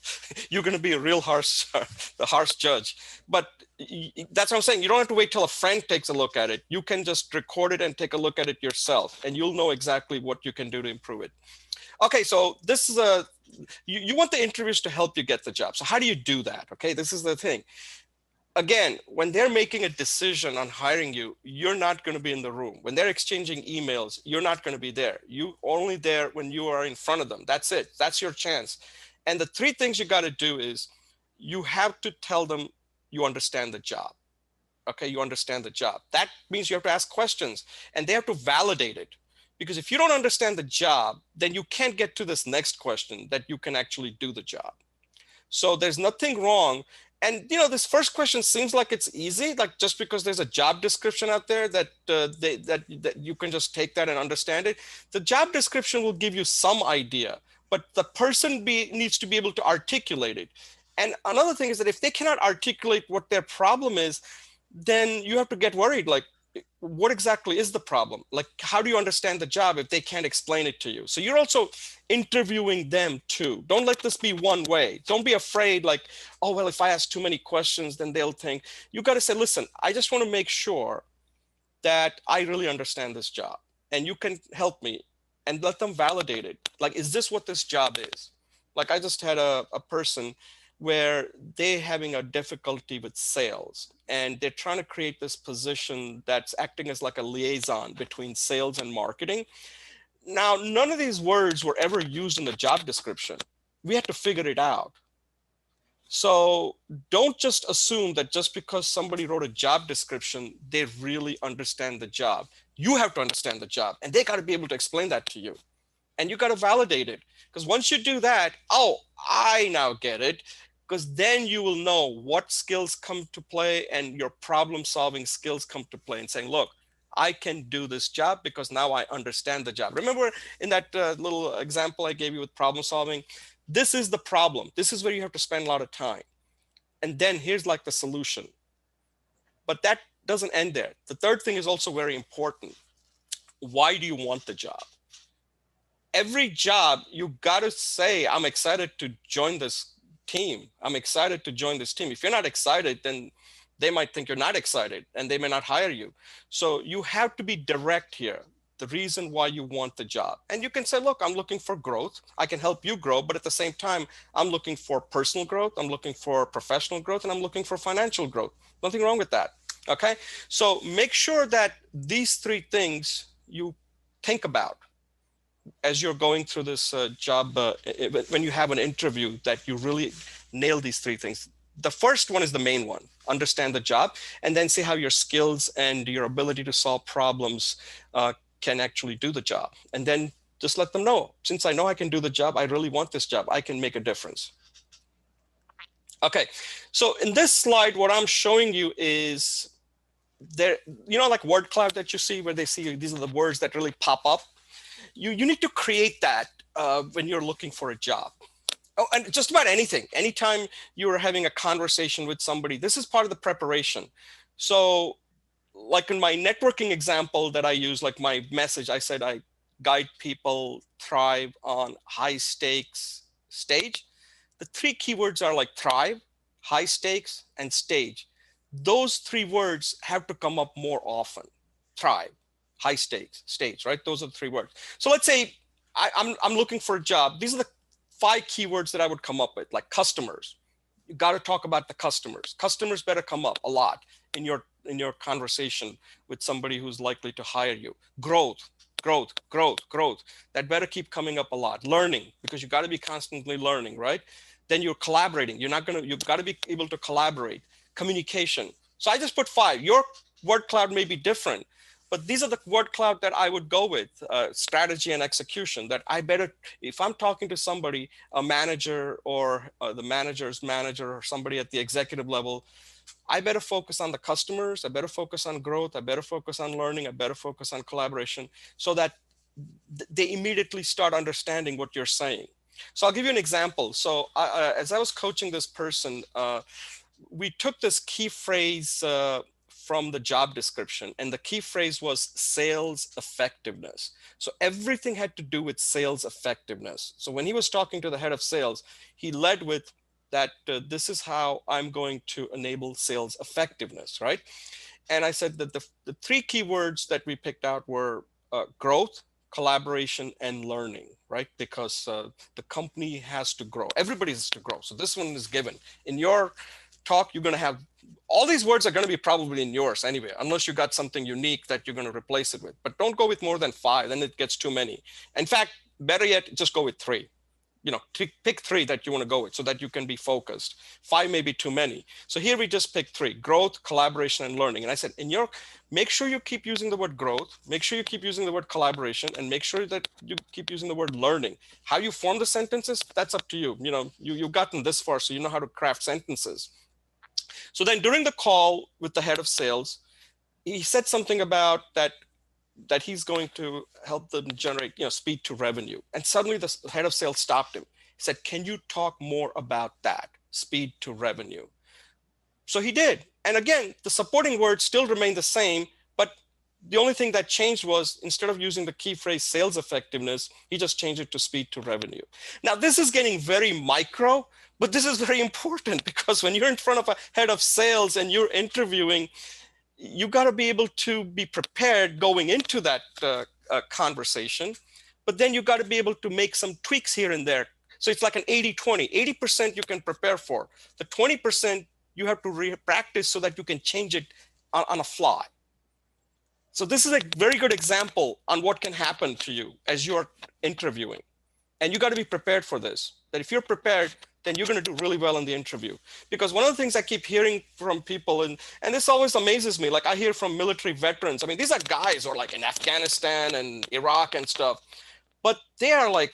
You're going to be a real harsh, the harsh judge. But that's what I'm saying. You don't have to wait till a friend takes a look at it. You can just record it and take a look at it yourself, and you'll know exactly what you can do to improve it. Okay, so this is you want the interviews to help you get the job. So how do you do that? Okay, this is the thing. Again, when they're making a decision on hiring you, you're not going to be in the room. When they're exchanging emails, you're not going to be there. You only there when you are in front of them. That's it. That's your chance. And the three things you got to do is you have to tell them you understand the job. Okay, you understand the job. That means you have to ask questions, and they have to validate it. Because if you don't understand the job, then you can't get to this next question that you can actually do the job. So there's nothing wrong. And this first question seems like it's easy, like just because there's a job description out there that that you can just take that and understand it. The job description will give you some idea, but the person needs to be able to articulate it. And another thing is that if they cannot articulate what their problem is, then you have to get worried, like, what exactly is the problem? Like, how do you understand the job if they can't explain it to you? So you're also interviewing them too. Don't let this be one way. Don't be afraid like, oh, well, if I ask too many questions, then they'll think. You got to say, listen, I just want to make sure that I really understand this job and you can help me, and let them validate it. Like, is this what this job is? Like, I just had a person where they're having a difficulty with sales, and they're trying to create this position that's acting as like a liaison between sales and marketing. Now, none of these words were ever used in the job description. We had to figure it out. So don't just assume that just because somebody wrote a job description, they really understand the job. You have to understand the job, and they got to be able to explain that to you. And you got to validate it, because once you do that, oh, I now get it, because then you will know what skills come to play and your problem solving skills come to play, and saying, look, I can do this job because now I understand the job. Remember in that little example I gave you with problem solving, this is the problem. This is where you have to spend a lot of time. And then here's like the solution. But that doesn't end there. The third thing is also very important. Why do you want the job? Every job, you got to say, I'm excited to join this team. I'm excited to join this team. If you're not excited, then they might think you're not excited and they may not hire you. So you have to be direct here. The reason why you want the job. And you can say, look, I'm looking for growth. I can help you grow. But at the same time, I'm looking for personal growth. I'm looking for professional growth, and I'm looking for financial growth. Nothing wrong with that. Okay. So make sure that these three things you think about as you're going through this job, when you have an interview, that you really nail these three things. The first one is the main one, understand the job, and then see how your skills and your ability to solve problems can actually do the job. And then just let them know, since I know I can do the job, I really want this job, I can make a difference. Okay, so in this slide, what I'm showing you is there, like word cloud that you see where they see these are the words that really pop up. You need to create that when you're looking for a job. Oh, and just about anything. Anytime you are having a conversation with somebody, this is part of the preparation. So like in my networking example that I use, like my message, I said I guide people thrive on high stakes stage. The three keywords are like thrive, high stakes, and stage. Those three words have to come up more often. Thrive, high stakes, stage, right? Those are the three words. So let's say I'm looking for a job. These are the 5 keywords that I would come up with, like customers. You got to talk about the customers. Customers better come up a lot in your conversation with somebody who's likely to hire you. Growth. growth, growth, growth. That better keep coming up a lot. Learning, because you got to be constantly learning, right? Then you're collaborating. You've got to be able to collaborate. Communication. So I just put 5. Your word cloud may be different, but these are the word cloud that I would go with. Strategy and execution. That I better, if I'm talking to somebody, a manager or the manager's manager or somebody at the executive level, I better focus on the customers. I better focus on growth. I better focus on learning. I better focus on collaboration, so that they immediately start understanding what you're saying. So I'll give you an example. So as I was coaching this person, we took this key phrase from the job description, and the key phrase was sales effectiveness. So everything had to do with sales effectiveness. So when he was talking to the head of sales, he led with that this is how I'm going to enable sales effectiveness, right? And I said that the 3 keywords that we picked out were growth, collaboration, and learning, right? Because the company has to grow. Everybody has to grow. So this one is given. In your talk, you're going to have all these words are going to be probably in yours anyway, unless you got something unique that you're going to replace it with. But don't go with more than 5, then it gets too many. In fact, better yet, just go with 3. Pick 3 that you want to go with so that you can be focused. 5 may be too many. So here we just picked 3: growth, collaboration, and learning. And I said, make sure you keep using the word growth, make sure you keep using the word collaboration, and make sure that you keep using the word learning. How you form the sentences, that's up to you. You've gotten this far, so you know how to craft sentences. So then during the call with the head of sales, he said something about that he's going to help them generate, speed to revenue. And suddenly the head of sales stopped him. He said, can you talk more about that, speed to revenue? So he did. And again, the supporting words still remain the same, but the only thing that changed was instead of using the key phrase sales effectiveness, he just changed it to speed to revenue. Now, this is getting very micro, but this is very important, because when you're in front of a head of sales and you're interviewing, you got to be able to be prepared going into that conversation, but then you got to be able to make some tweaks here and there. So it's like an 80-20. 80% you can prepare for. The 20% you have to practice so that you can change it on a fly. So this is a very good example on what can happen to you as you're interviewing. And you got to be prepared for this, that if you're prepared, then you're going to do really well in the interview. Because one of the things I keep hearing from people, and this always amazes me, like I hear from military veterans. I mean, these are guys who are like in Afghanistan and Iraq and stuff, but they are like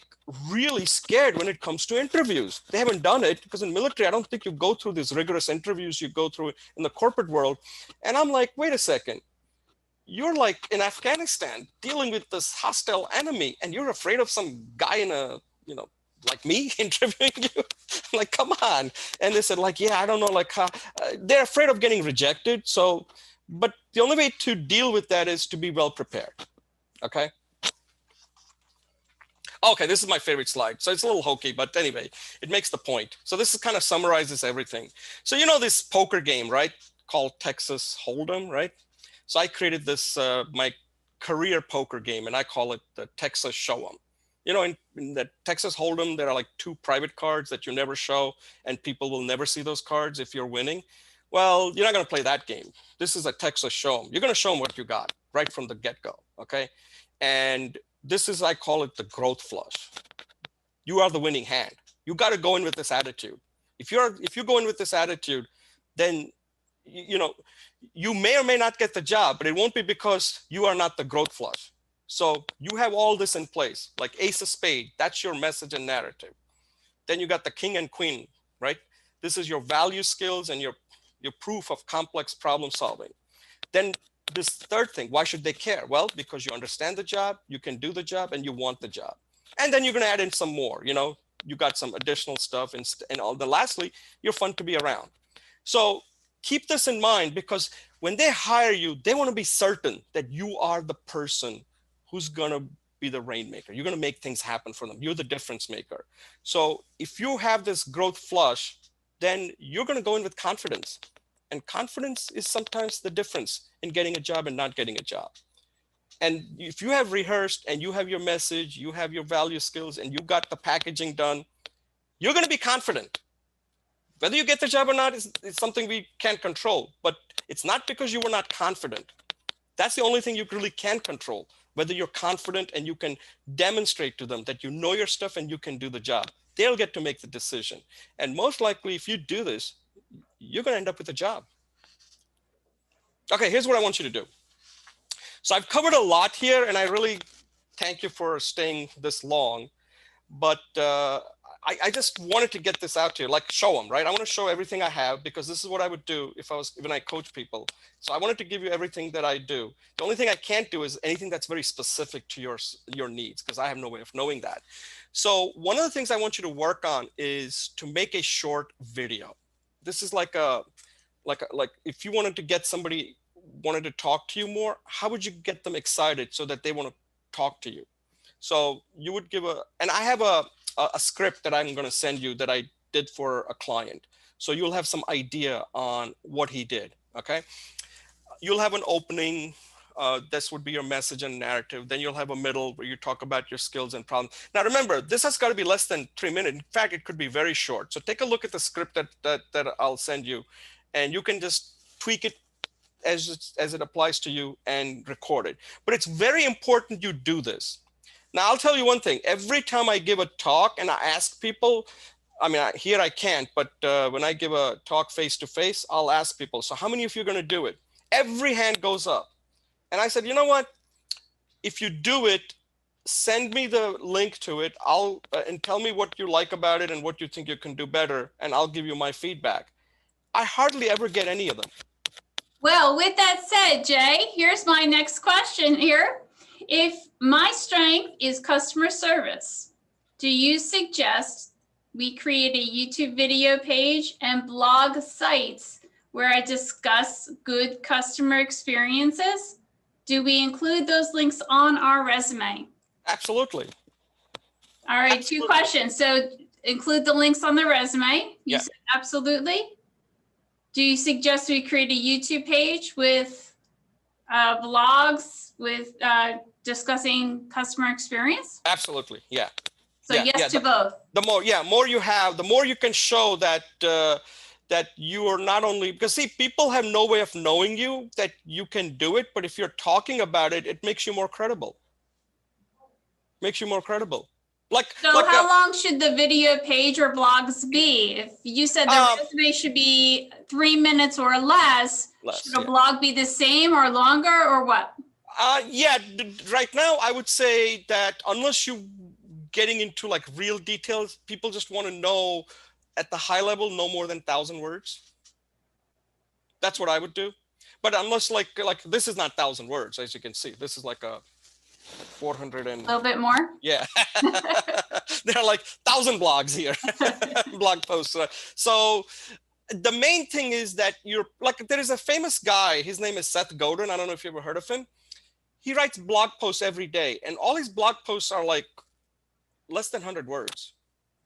really scared when it comes to interviews. They haven't done it because in military, I don't think you go through these rigorous interviews you go through in the corporate world. And I'm like, wait a second. You're like in Afghanistan dealing with this hostile enemy, and you're afraid of some guy in a, like me interviewing you. Like, come on. And they said, like, yeah, I don't know, like, they're afraid of getting rejected. So, but the only way to deal with that is to be well prepared. Okay. Okay, this is my favorite slide. So it's a little hokey, but anyway, it makes the point. So this kind of summarizes everything. So this poker game, right, called Texas Hold'em, right? So I created this, my career poker game, and I call it the Texas Show'em. In the Texas Hold'em, there are like 2 private cards that you never show, and people will never see those cards if you're winning. Well, you're not going to play that game. This is a Texas Show'em. You're going to show them what you got right from the get-go, okay? And this is, I call it the growth flush. You are the winning hand. You got to go in with this attitude. If you go in with this attitude, then you may or may not get the job, but it won't be because you are not the growth flush. So you have all this in place, like ace of spade. That's your message and narrative. Then you got the king and queen, right? This is your value skills and your proof of complex problem solving. Then this third thing, why should they care? Well, because you understand the job, you can do the job, and you want the job. And then you're going to add in some more, you got some additional stuff, and all. Then lastly, you're fun to be around. So keep this in mind, because when they hire you, they want to be certain that you are the person who's going to be the rainmaker. You're going to make things happen for them. You're the difference maker. So if you have this growth flush, then you're going to go in with confidence. And confidence is sometimes the difference in getting a job and not getting a job. And if you have rehearsed and you have your message, you have your value skills, and you got the packaging done, you're going to be confident. Whether you get the job or not is something we can't control, but it's not because you were not confident. That's the only thing you really can control. whether you're confident and you can demonstrate to them that you know your stuff and you can do the job. They'll get to make the decision. And most likely, if you do this, you're going to end up with a job. Okay, here's what I want you to do. So I've covered a lot here, and I really thank you for staying this long. But I just wanted to get this out to you, like show them, right? I want to show everything I have, because this is what I would do if when I coach people. So I wanted to give you everything that I do. The only thing I can't do is anything that's very specific to your needs, because I have no way of knowing that. So one of the things I want you to work on is to make a short video. This is like if you wanted to get somebody wanted to talk to you more, how would you get them excited so that they want to talk to you? So you would give and I have a script that I'm going to send you that I did for a client. So you'll have some idea on what he did. Okay. You'll have an opening. This would be your message and narrative. Then you'll have a middle where you talk about your skills and problems. Now, remember, this has got to be less than 3 minutes. In fact, it could be very short. So take a look at the script that I'll send you, and you can just tweak it as it applies to you and record it. But it's very important you do this. Now, I'll tell you one thing. Every time I give a talk and I ask people, I mean, here I can't, but when I give a talk face-to-face, I'll ask people, so how many of you are going to do it? Every hand goes up. And I said, you know what? If you do it, send me the link to it. And tell me what you like about it and what you think you can do better, and I'll give you my feedback. I hardly ever get any of them. Well, with that said, Jay, here's my next question here. If my strength is customer service, do you suggest we create a YouTube video page and blog sites where I discuss good customer experiences? Do we include those links on our resume? Absolutely. All right, Absolutely. 2 questions. So include the links on the resume. You Yeah. said absolutely. Do you suggest we create a YouTube page with blogs with discussing customer experience? Absolutely. Yeah. So yes to both. The more you have, the more you can show that that you are not only, because see, people have no way of knowing you that you can do it, but if you're talking about it, it makes you more credible. Makes you more credible. So how long should the video page or blogs be? If you said the resume should be 3 minutes or less, should a blog be the same or longer or what? Right now, I would say that unless you getting into like real details, people just want to know at the high level, no more than 1,000 words. That's what I would do. But unless like this is not 1,000 words, as you can see, this is like a 400 and a little bit more. Yeah. There are like 1,000 blogs here, blog posts. So the main thing is that there is a famous guy, his name is Seth Godin. I don't know if you ever heard of him. He writes blog posts every day, and all his blog posts are like less than 100 words.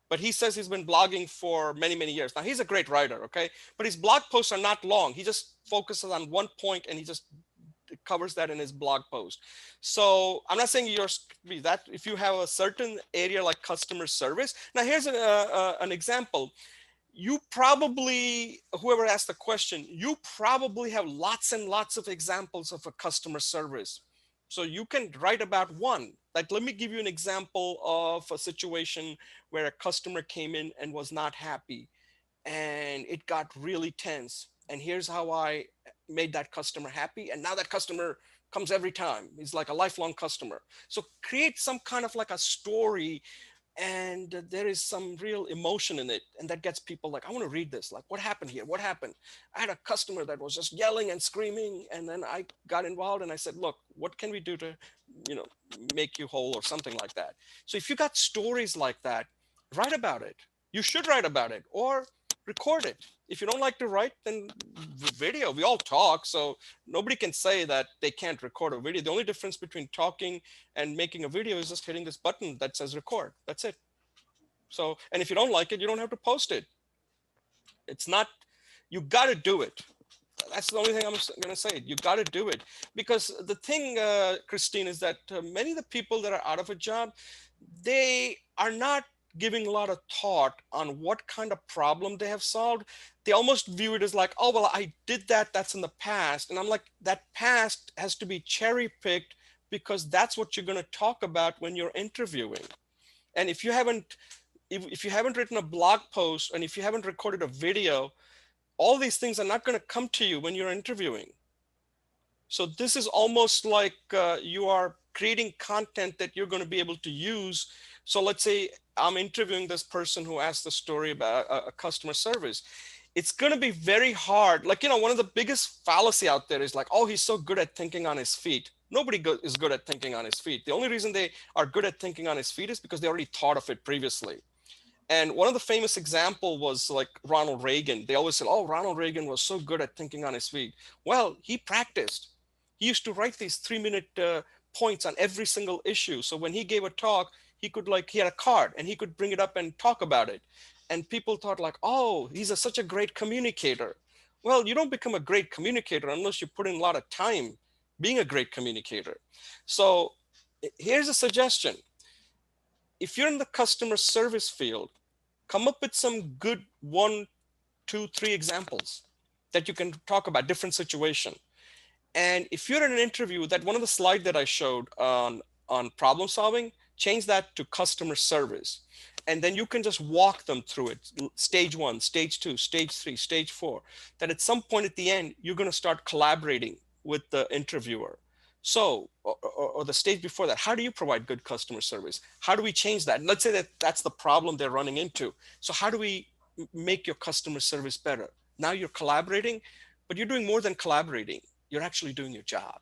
But he says he's been blogging for many, many years. Now, he's a great writer, okay? But his blog posts are not long. He just focuses on one point, and he just covers that in his blog post. So I'm not saying yours could be that. If you have a certain area like customer service. Now, here's an example. You probably, whoever asked the question, you probably have lots and lots of examples of a customer service. So you can write about one. Like, let me give you an example of a situation where a customer came in and was not happy and it got really tense. And here's how I made that customer happy. And now that customer comes every time. He's like a lifelong customer. So create some kind of like a story, and there is some real emotion in it. And that gets people like, I want to read this. Like, what happened here? What happened? I had a customer that was just yelling and screaming. And then I got involved and I said, look, what can we do to, make you whole or something like that? So if you got stories like that, write about it. You should write about it or record it. If you don't like to write, then video. We all talk, so nobody can say that they can't record a video. The only difference between talking and making a video is just hitting this button that says record. That's it. So, and if you don't like it, you don't have to post it. It's not, you got to do it. That's the only thing I'm going to say. You got to do it. Because the thing, Christine, is that many of the people that are out of a job, they are not giving a lot of thought on what kind of problem they have solved. They almost view it as like, oh, well, I did that. That's in the past. And I'm like, that past has to be cherry picked because that's what you're going to talk about when you're interviewing. And if you haven't written a blog post, and if you haven't recorded a video, all these things are not going to come to you when you're interviewing. So this is almost like you are creating content that you're going to be able to use. So let's say I'm interviewing this person who asked the story about a customer service. It's going to be very hard. Like, one of the biggest fallacy out there is like, oh, he's so good at thinking on his feet. Nobody is good at thinking on his feet. The only reason they are good at thinking on his feet is because they already thought of it previously. And one of the famous example was like Ronald Reagan. They always said, oh, Ronald Reagan was so good at thinking on his feet. Well, he practiced. He used to write these 3-minute points on every single issue. So when he gave a talk, he had a card and he could bring it up and talk about it. And people thought like, oh, he's such a great communicator. Well, you don't become a great communicator unless you put in a lot of time being a great communicator. So here's a suggestion. If you're in the customer service field, come up with some good 1, 2, 3 examples that you can talk about different situation. And if you're in an interview, that one of the slides that I showed on problem solving, change that to customer service. And then you can just walk them through it. Stage 1, stage 2, stage 3, stage 4, that at some point at the end, you're going to start collaborating with the interviewer. So, or the stage before that, how do you provide good customer service? How do we change that? And let's say that that's the problem they're running into. So how do we make your customer service better? Now you're collaborating, but you're doing more than collaborating. You're actually doing your job.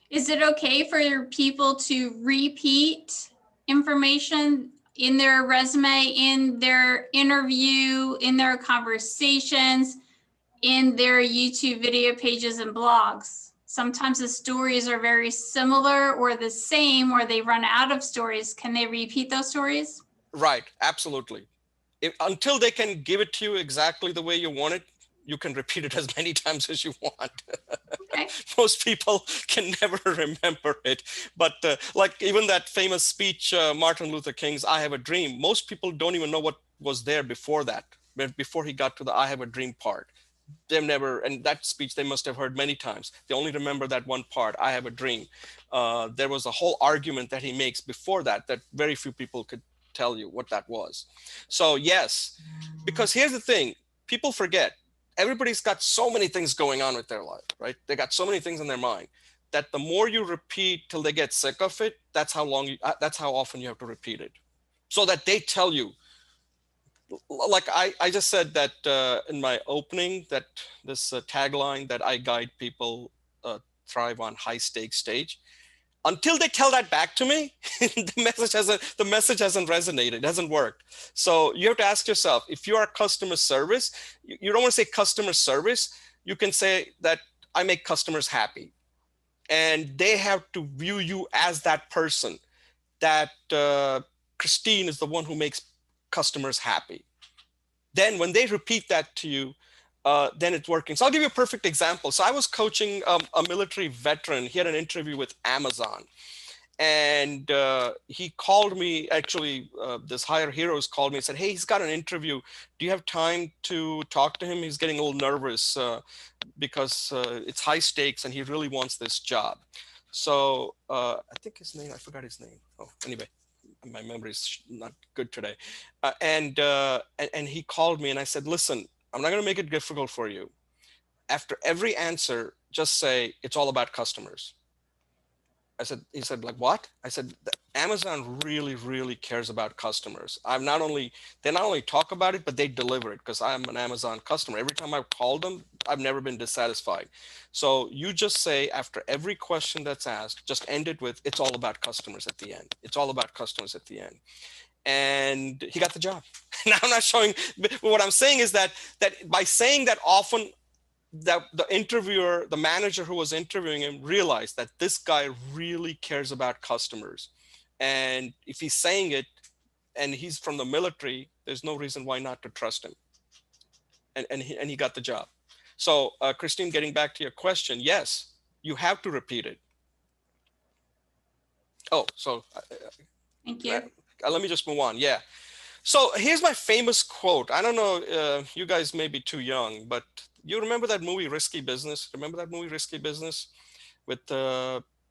Is it okay for people to repeat information in their resume, in their interview, in their conversations, in their YouTube video pages and blogs? Sometimes the stories are very similar or the same, or they run out of stories. Can they repeat those stories? Right, absolutely. Until they can give it to you exactly the way you want it, you can repeat it as many times as you want. Okay. Most people can never remember it. But like even that famous speech, Martin Luther King's I Have a Dream, most people don't even know what was there before that, before he got to the I Have a Dream part. They've never, and that speech they must have heard many times. They only remember that one part, I have a dream. There was a whole argument that he makes before that very few people could tell you what that was. So yes, because here's the thing, people forget. Everybody's got so many things going on with their life, right? They got so many things in their mind that the more you repeat till they get sick of it, that's how often you have to repeat it. So that they tell you, like I just said that in my opening, that this tagline that I guide people thrive on high stakes stage. Until they tell that back to me, the message hasn't resonated, it hasn't worked. So you have to ask yourself, if you are customer service, you don't want to say customer service, you can say that I make customers happy. And they have to view you as that person, that Christine is the one who makes customers happy. Then when they repeat that to you, then it's working. So I'll give you a perfect example. So I was coaching a military veteran. He had an interview with Amazon. And he called me, actually, this Higher Heroes called me and said, hey, he's got an interview. Do you have time to talk to him? He's getting a little nervous because it's high stakes and he really wants this job. So I think his name, I forgot his name. Oh, anyway, my memory is not good today. And he called me and I said, listen, I'm not going to make it difficult for you. After every answer, just say, it's all about customers. He said, like what? I said, Amazon really, really cares about customers. They not only talk about it, but they deliver it because I'm an Amazon customer. Every time I've called them, I've never been dissatisfied. So you just say after every question that's asked, just end it with, it's all about customers at the end. It's all about customers at the end. And he got the job. Now I'm not showing, what I'm saying is that by saying that often, that the interviewer, the manager who was interviewing him realized that this guy really cares about customers. And if he's saying it and he's from the military, there's no reason why not to trust him. And he got the job. So Christine, getting back to your question, yes, you have to repeat it. Oh, so Thank you. Let me just move on. Yeah. So here's my famous quote. I don't know, you guys may be too young, but you remember that movie Risky Business? Remember that movie Risky Business with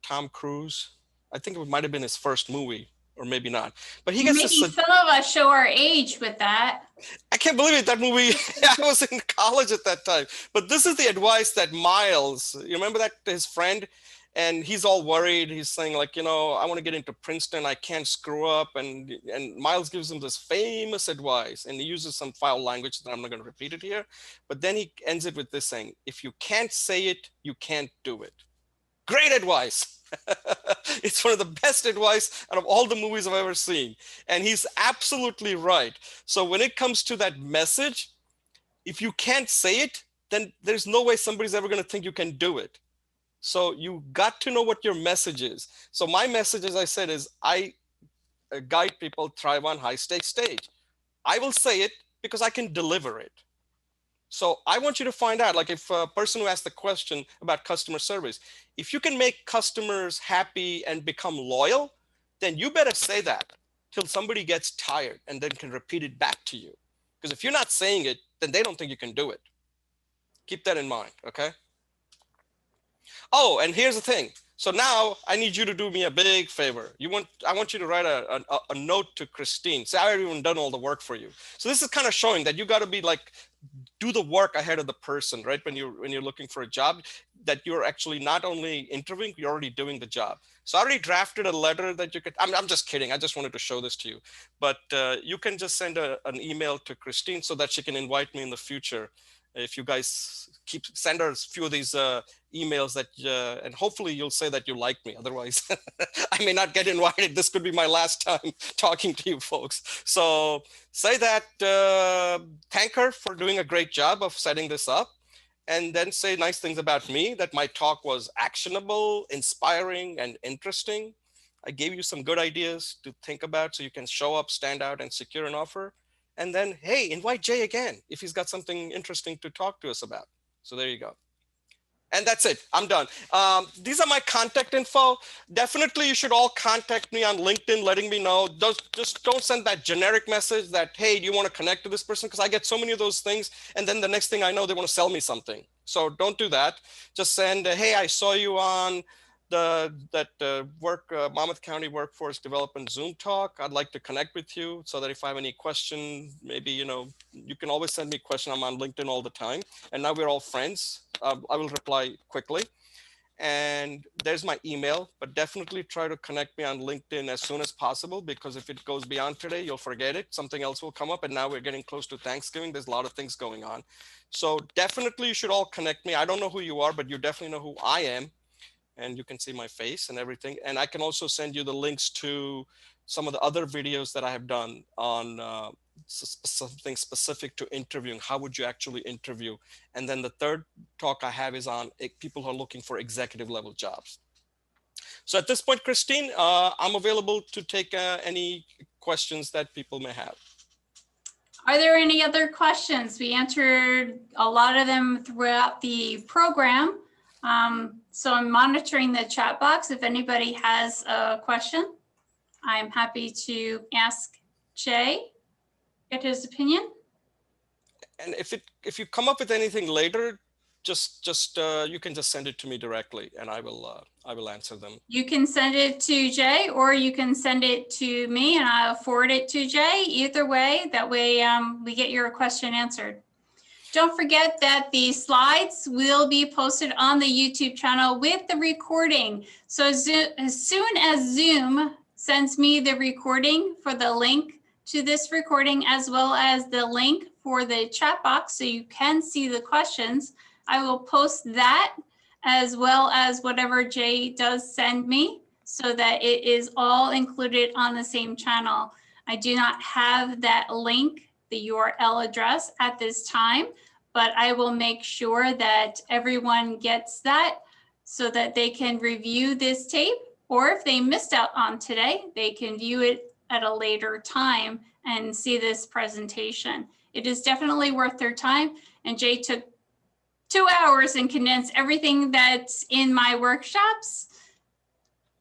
Tom Cruise. I think it might have been his first movie, or maybe not. But he You're gets making this. some of us show our age with that. I can't believe it. That movie. I was in college at that time. But this is the advice that Miles. You remember that his friend, and he's all worried. He's saying like, you know, I want to get into Princeton. I can't screw up. And Miles gives him this famous advice, and he uses some foul language that I'm not going to repeat it here. But then he ends it with this saying, "If you can't say it, you can't do it." Great advice. It's one of the best advice out of all the movies I've ever seen. And he's absolutely right. So when it comes to that message, if you can't say it, then there's no way somebody's ever going to think you can do it. So you got to know what your message is. So my message, as I said, is I guide people thrive on high stakes stage. I will say it because I can deliver it. So I want you to find out, like if a person who asked the question about customer service, if you can make customers happy and become loyal, then you better say that till somebody gets tired and then can repeat it back to you. Because if you're not saying it, then they don't think you can do it. Keep that in mind, okay? Oh, and here's the thing. So now I need you to do me a big favor. I want you to write a note to Christine. Say, I've even done all the work for you. So this is kind of showing that you got to be like, do the work ahead of the person, right? When you're looking for a job, that you're actually not only interviewing, you're already doing the job. So I already drafted a letter that you could, I'm just kidding. I just wanted to show this to you. But you can just send an email to Christine so that she can invite me in the future. If you guys send her a few of these emails that, and hopefully you'll say that you like me. Otherwise, I may not get invited. This could be my last time talking to you folks. So say that, thank her for doing a great job of setting this up, and then say nice things about me, that my talk was actionable, inspiring, and interesting. I gave you some good ideas to think about so you can show up, stand out, and secure an offer. And then, hey, invite Jay again if he's got something interesting to talk to us about. So there you go. And that's it. I'm done. These are my contact info. Definitely, you should all contact me on LinkedIn, letting me know. Just don't send that generic message that, hey, do you want to connect to this person? Because I get so many of those things. And then the next thing I know, they want to sell me something. So don't do that. Just send, hey, I saw you on Monmouth County Workforce Development Zoom talk. I'd like to connect with you so that if I have any question, maybe, you can always send me a question. I'm on LinkedIn all the time. And now we're all friends. I will reply quickly. And there's my email, but definitely try to connect me on LinkedIn as soon as possible, because if it goes beyond today, you'll forget it. Something else will come up. And now we're getting close to Thanksgiving. There's a lot of things going on. So definitely you should all connect me. I don't know who you are, but you definitely know who I am. And you can see my face and everything. And I can also send you the links to some of the other videos that I have done on something specific to interviewing. How would you actually interview? And then the third talk I have is on people who are looking for executive level jobs. So at this point, Christine, I'm available to take any questions that people may have. Are there any other questions? We answered a lot of them throughout the program. So I'm monitoring the chat box. If anybody has a question, I'm happy to ask Jay, get his opinion. And if you come up with anything later, just you can just send it to me directly, and I will answer them. You can send it to Jay, or you can send it to me, and I'll forward it to Jay. Either way, that way we get your question answered. Don't forget that the slides will be posted on the YouTube channel with the recording. So as soon as Zoom sends me the recording for the link to this recording, as well as the link for the chat box so you can see the questions, I will post that as well as whatever Jay does send me so that it is all included on the same channel. I do not have that link, the URL address at this time, but I will make sure that everyone gets that so that they can review this tape, or if they missed out on today, they can view it at a later time and see this presentation. It is definitely worth their time. And Jay took 2 hours and condensed everything that's in my workshops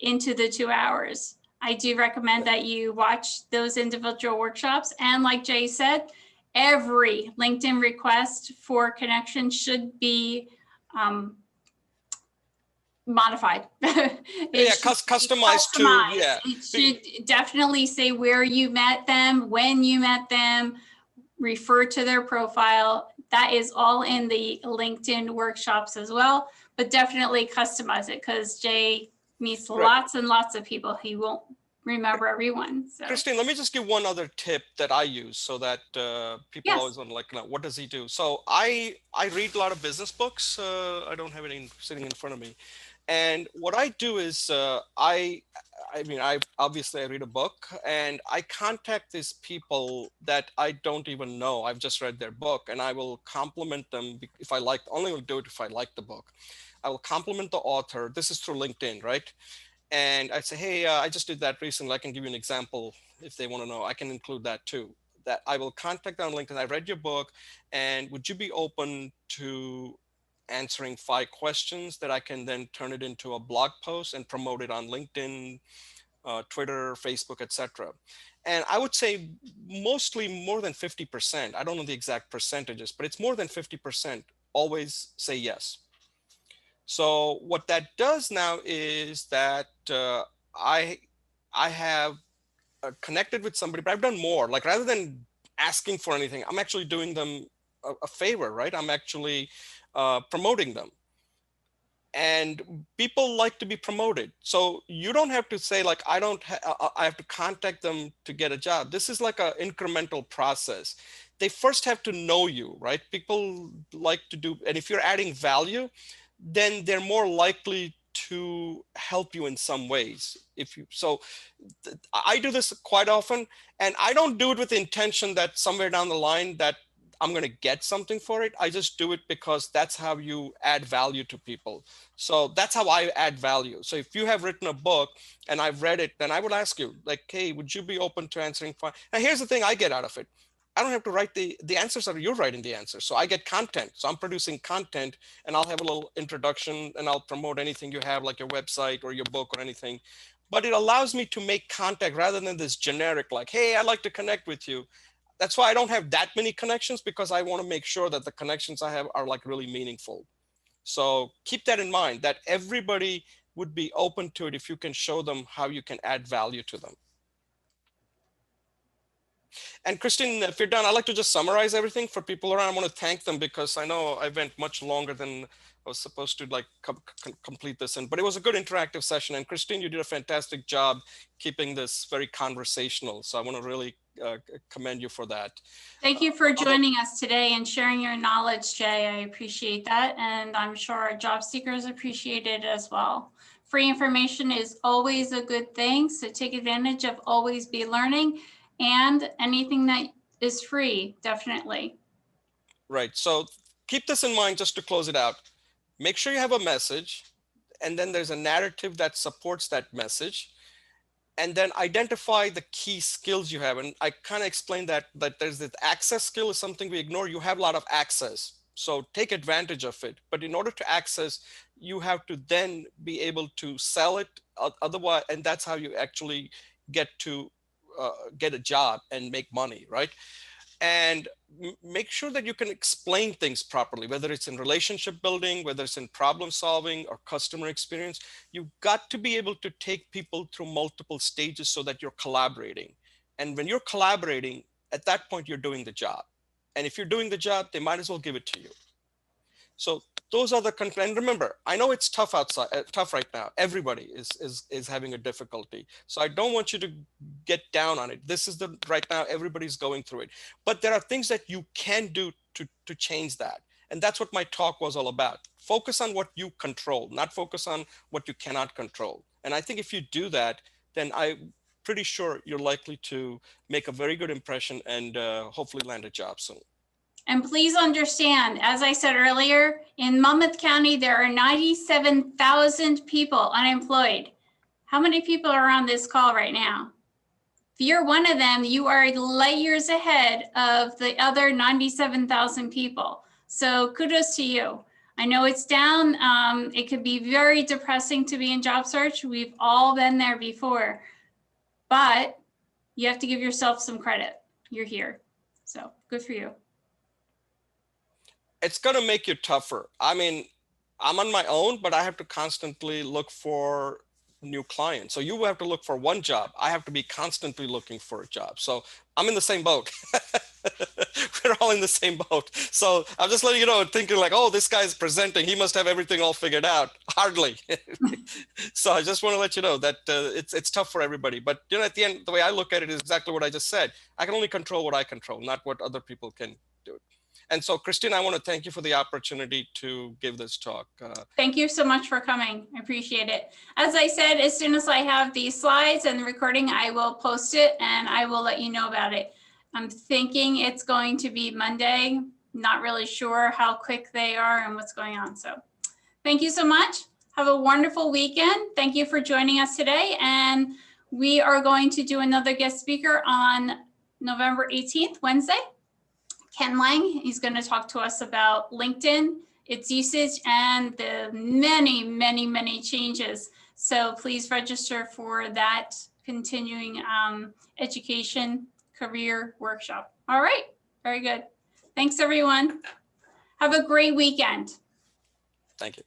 into the 2 hours. I do recommend that you watch those individual workshops. And like Jay said, every LinkedIn request for connection should be modified. Yeah, customized to, yeah. It should definitely say where you met them, when you met them, refer to their profile. That is all in the LinkedIn workshops as well, but definitely customize it because Jay meets Right. lots and lots of people. He won't remember everyone. So. Christine, let me just give one other tip that I use so that people Yes. always want to like, what does he do? So I read a lot of business books. I don't have any sitting in front of me. And what I do is I obviously I read a book and I contact these people that I don't even know. I've just read their book and I will compliment them if I like, only will do it if I like the book. I will compliment the author. This is through LinkedIn, right? And I say, hey, I just did that recently. I can give you an example if they want to know. I can include that too. That I will contact them on LinkedIn. I read your book, and would you be open to answering 5 questions that I can then turn it into a blog post and promote it on LinkedIn, Twitter, Facebook, etc. And I would say mostly more than 50%. I don't know the exact percentages, but it's more than 50% always say yes. So what that does now is that I have connected with somebody, but I've done more. Like rather than asking for anything, I'm actually doing them a favor, right? I'm actually promoting them. And people like to be promoted. So you don't have to say like, I have to contact them to get a job. This is like an incremental process. They first have to know you, right? People like to do, and if you're adding value, then they're more likely to help you in some ways. I do this quite often, and I don't do it with the intention that somewhere down the line that I'm going to get something for it. I just do it because that's how you add value to people. So that's how I add value. So if you have written a book and I've read it, then I would ask you like, hey, would you be open to answering? Now here's the thing I get out of it. I don't have to write the answers, or you're writing the answers. So I get content. So I'm producing content, and I'll have a little introduction and I'll promote anything you have, like your website or your book or anything. But it allows me to make contact rather than this generic, like, hey, I'd like to connect with you. That's why I don't have that many connections, because I want to make sure that the connections I have are like really meaningful. So keep that in mind, that everybody would be open to it if you can show them how you can add value to them. And Christine, if you're done, I'd like to just summarize everything for people around. I want to thank them because I know I went much longer than I was supposed to like complete this in, but it was a good interactive session. And Christine, you did a fantastic job keeping this very conversational. So I want to really commend you for that. Thank you for joining us today and sharing your knowledge, Jay. I appreciate that. And I'm sure our job seekers appreciate it as well. Free information is always a good thing. So take advantage of always be learning, and anything that is free, definitely. Right. So keep this in mind just to close it out. Make sure you have a message, and then there's a narrative that supports that message. And then identify the key skills you have. And I kind of explained that there's this access skill is something we ignore. You have a lot of access, so take advantage of it. But in order to access, you have to then be able to sell it. Otherwise, and that's how you actually get to get a job and make money, right? And make sure that you can explain things properly, whether it's in relationship building, whether it's in problem solving or customer experience. You've got to be able to take people through multiple stages so that you're collaborating. And when you're collaborating, at that point, you're doing the job. And if you're doing the job, they might as well give it to you. So those are the, and remember, I know it's tough outside, tough right now. Everybody is having a difficulty. So I don't want you to get down on it. This is the right now, everybody's going through it. But there are things that you can do to change that. And that's what my talk was all about. Focus on what you control, not focus on what you cannot control. And I think if you do that, then I'm pretty sure you're likely to make a very good impression and hopefully land a job soon. And please understand, as I said earlier, in Monmouth County, there are 97,000 people unemployed. How many people are on this call right now? If you're one of them, you are light years ahead of the other 97,000 people. So kudos to you. I know it's down. It could be very depressing to be in job search. We've all been there before, but you have to give yourself some credit. You're here. So good for you. It's going to make you tougher. I mean, I'm on my own, but I have to constantly look for new clients. So you have to look for one job. I have to be constantly looking for a job. So I'm in the same boat. We're all in the same boat. So I'm just letting you know, thinking like, oh, this guy's presenting. He must have everything all figured out. Hardly. So I just want to let you know that it's tough for everybody. But at the end, the way I look at it is exactly what I just said. I can only control what I control, not what other people can do. And so, Christine, I want to thank you for the opportunity to give this talk. Thank you so much for coming. I appreciate it. As I said, as soon as I have these slides and the recording, I will post it and I will let you know about it. I'm thinking it's going to be Monday. Not really sure how quick they are and what's going on. So thank you so much. Have a wonderful weekend. Thank you for joining us today. And we are going to do another guest speaker on November 18th, Wednesday. Ken Lang, he's going to talk to us about LinkedIn, its usage, and the many, many, many changes. So please register for that continuing education career workshop. All right, very good. Thanks, everyone. Have a great weekend. Thank you.